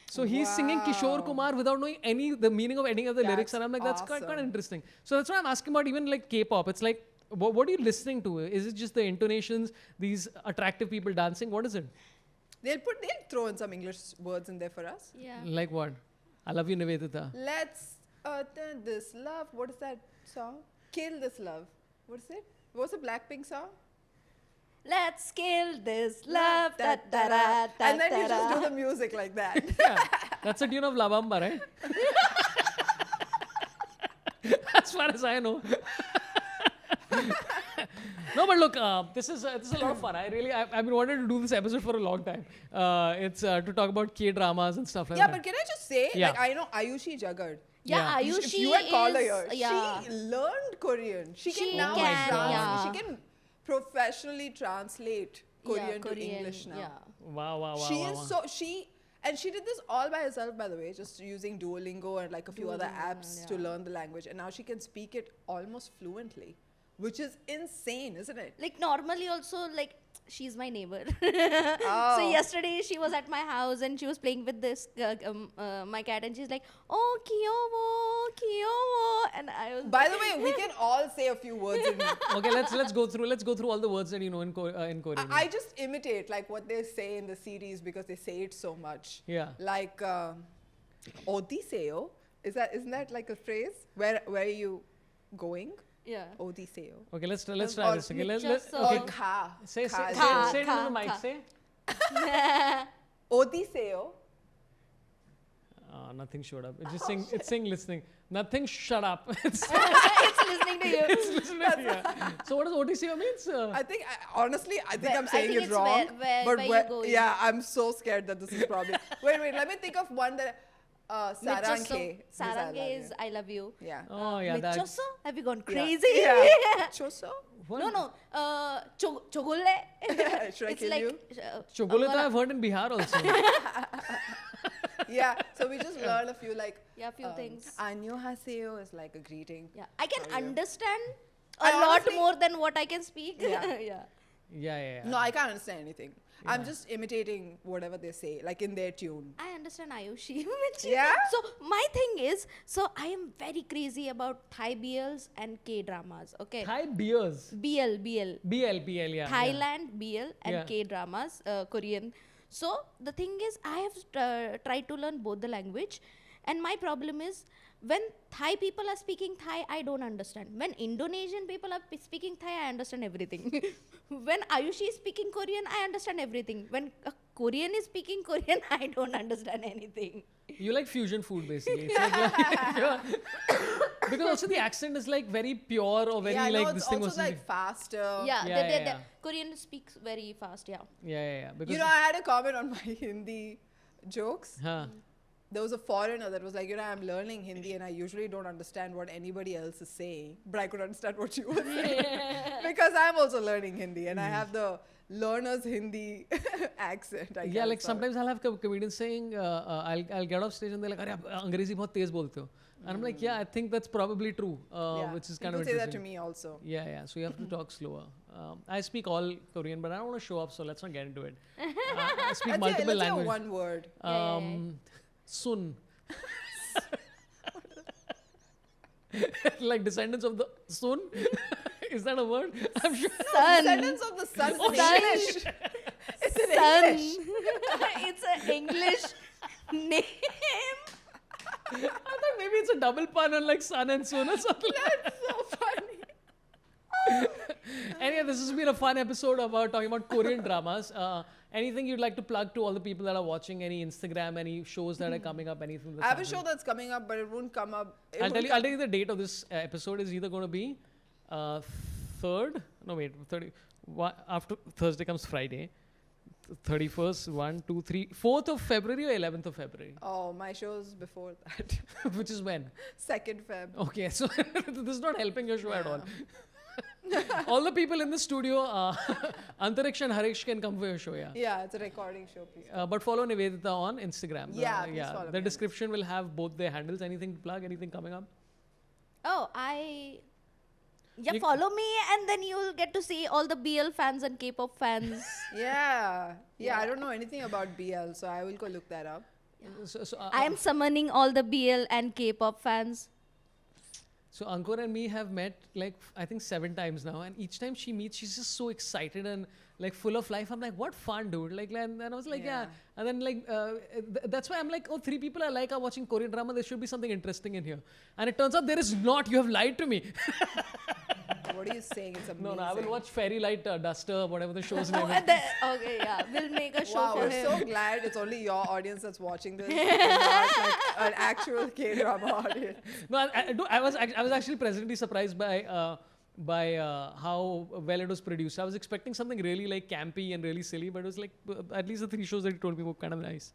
So he's singing Kishore Kumar without knowing the meaning of any of the lyrics, and I'm like, that's kind of interesting. So that's why I'm asking about even like K-pop. It's like, what are you listening to? Is it just the intonations, these attractive people dancing? What is it? They'll throw in some English words in there for us. Yeah. Like what? I love you, Nivedita. Let's turn this love. What is that song? Kill this love. What is it? What's the BlackPink song? Let's kill this love. And then you just do the music like that. Yeah, that's a tune of La Bamba, right? As far as I know. No, but look, this is a lot of fun. I've been wanting to do this episode for a long time. It's to talk about K-dramas and stuff like that. Yeah, but can I just say, Yeah. like, I know Ayushi Jagged. Yeah, Yeah. Ayushi If you had called her is, here, yeah. she learned Korean. She She can now can, translate. yeah. She can professionally translate Korean to English now. Yeah. Wow. And she did this all by herself, by the way, just using Duolingo and like a few other apps to learn the language. And now she can speak it almost fluently, which is insane, isn't it? Like normally also, like, she's my neighbor. Oh. So yesterday she was at my house and she was playing with this my cat, and she's like, oh, Kyowo, Kyowo, and I was. By the way, we can all say a few words in. Okay, let's go through all the words that you know in Korean. I just imitate like what they say in the series because they say it so much. Yeah. Like Odiseo. Isn't that like a phrase? Where are you going? Yeah. Odiseo. Okay, let's try this. Okay, let's Just okay. Or ka. Say Ka is Ka. it into the mic. Ka. Say. Odiseo. Nothing showed up. It's just saying. It's saying listening. Nothing shut up. It's It's listening to you. it's listening. Yeah. So what does OTCO means? Honestly, I think I'm I saying think it it's wrong. where you're going. Yeah, I'm so scared that this is probably. Wait, let me think of one that. Sarange. Sarange is I love you. Yeah. Oh yeah, that. Michoso? Have you gone Yeah. crazy? Yeah. Choso? What? No. Chogole. Should I It's kill like, you? Chocolate I've heard in Bihar also. Yeah. So we just learned a few like. Yeah, few things. Annyeonghaseyo is like a greeting. Yeah, I can How are you? understand I a lot honestly- more than what I can speak. Yeah. Yeah. No, I can't understand anything. I'm just imitating whatever they say, like in their tune. I understand Ayushi. which- Yeah? So my thing is, so I am very crazy about Thai BLs and K dramas. Okay. Thai beers. BL. BL, yeah. Thailand BL and Yeah. K dramas, Korean. So the thing is, I have tried to learn both the language, and my problem is when Thai people are speaking Thai, I don't understand. When Indonesian people are speaking Thai, I understand everything. When Ayushi is speaking Korean, I understand everything. When a Korean is speaking Korean, I don't understand anything. You like fusion food basically. It's like, yeah. Because also the accent is like very pure or very yeah, like no, this it's thing also was like faster. Yeah, Yeah. Korean speaks very fast. Yeah. Yeah. Because You know, I had a comment on my Hindi jokes. huh. There was a foreigner that was like, I'm learning Hindi and I usually don't understand what anybody else is saying, but I could understand what you were saying. Because I'm also learning Hindi and I have the learner's Hindi accent. I Yeah, guess, like or- sometimes I'll have comedians saying, I'll get off stage and they're like, "Arey, aap Angrezi bahut tez bolte ho." And I'm like, yeah, I think that's probably true, Yeah, which is kind people of say that interesting. to me also. Yeah. So you have to talk slower. I speak all Korean, but I don't want to show up, so let's not get into it. I speak multiple let's say languages. one word. Sun. Like Descendants of the Sun? Is that a word? I'm sure. Descendants of the sun. Oh, in sun. English. It's in Sun. English. It's an English name. I thought maybe it's a double pun on like sun and sun or something. That's so funny. Anyway, this has been a fun episode about talking about Korean dramas. Anything you'd like to plug to all the people that are watching? Any Instagram, any shows that are coming up, anything? That's I have a happening? show that's coming up, but it won't come up. I'll tell you the date of this episode is either going to be 3rd. No, wait, 30. After Thursday comes Friday. 31st, 1, 2, 3, 4th of February or 11th of February? Oh, my show's before that. Which is when? 2nd Feb. Okay, so this is not helping your show at all. All the people in the studio, Antariksha and Harish can come for your show, yeah. Yeah, it's a recording show, please. But follow Nivedita on Instagram. Yeah, please follow me The on description will have both their handles. Anything to plug? Anything coming up? Oh, You- follow me and then you'll get to see all the BL fans and K-pop fans. Yeah, I don't know anything about BL, so I will go look that up. So, I am summoning all the BL and K-pop fans. So Ankur and me have met like I think 7 times now, and each time she meets, she's just so excited and like full of life. I'm like, what fun, dude! Like, and I was like, yeah. And then like that's why I'm like, oh, 3 people I like are watching Korean drama. There should be something interesting in here, and it turns out there is not. You have lied to me. What are you saying? It's amazing. No, I will watch Fairy Light Duster, whatever the show's Oh, name is. and okay, yeah, we'll make a show Wow, for we're him. so glad it's only your audience that's watching this, and not like an actual K-drama audience. No, I was actually pleasantly surprised by how well it was produced. I was expecting something really like campy and really silly, but it was like at least the 3 shows that you told me were kind of nice.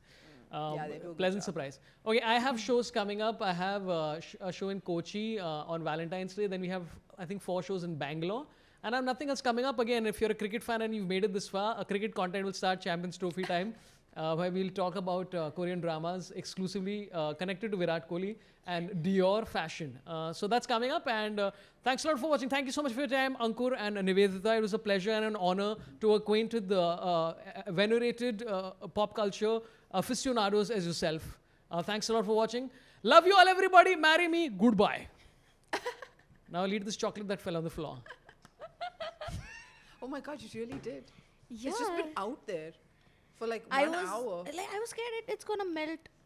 Yeah, they do a good Pleasant job. surprise. Okay, I have shows coming up. I have a show in Kochi on Valentine's Day. Then we have, I think, 4 shows in Bangalore. And I have nothing else coming up. Again, if you're a cricket fan and you've made it this far, cricket content will start Champions Trophy time, where we'll talk about Korean dramas exclusively connected to Virat Kohli and Dior fashion. So that's coming up. And thanks a lot for watching. Thank you so much for your time, Ankur and Nivedita. It was a pleasure and an honor to acquaint with the venerated pop culture aficionados as yourself. Thanks a lot for watching. Love you all, everybody. Marry me. Goodbye. Now I'll eat this chocolate that fell on the floor. Oh my god, you really did. Yeah. It's just been out there for like I one was hour. like, I was scared it's gonna melt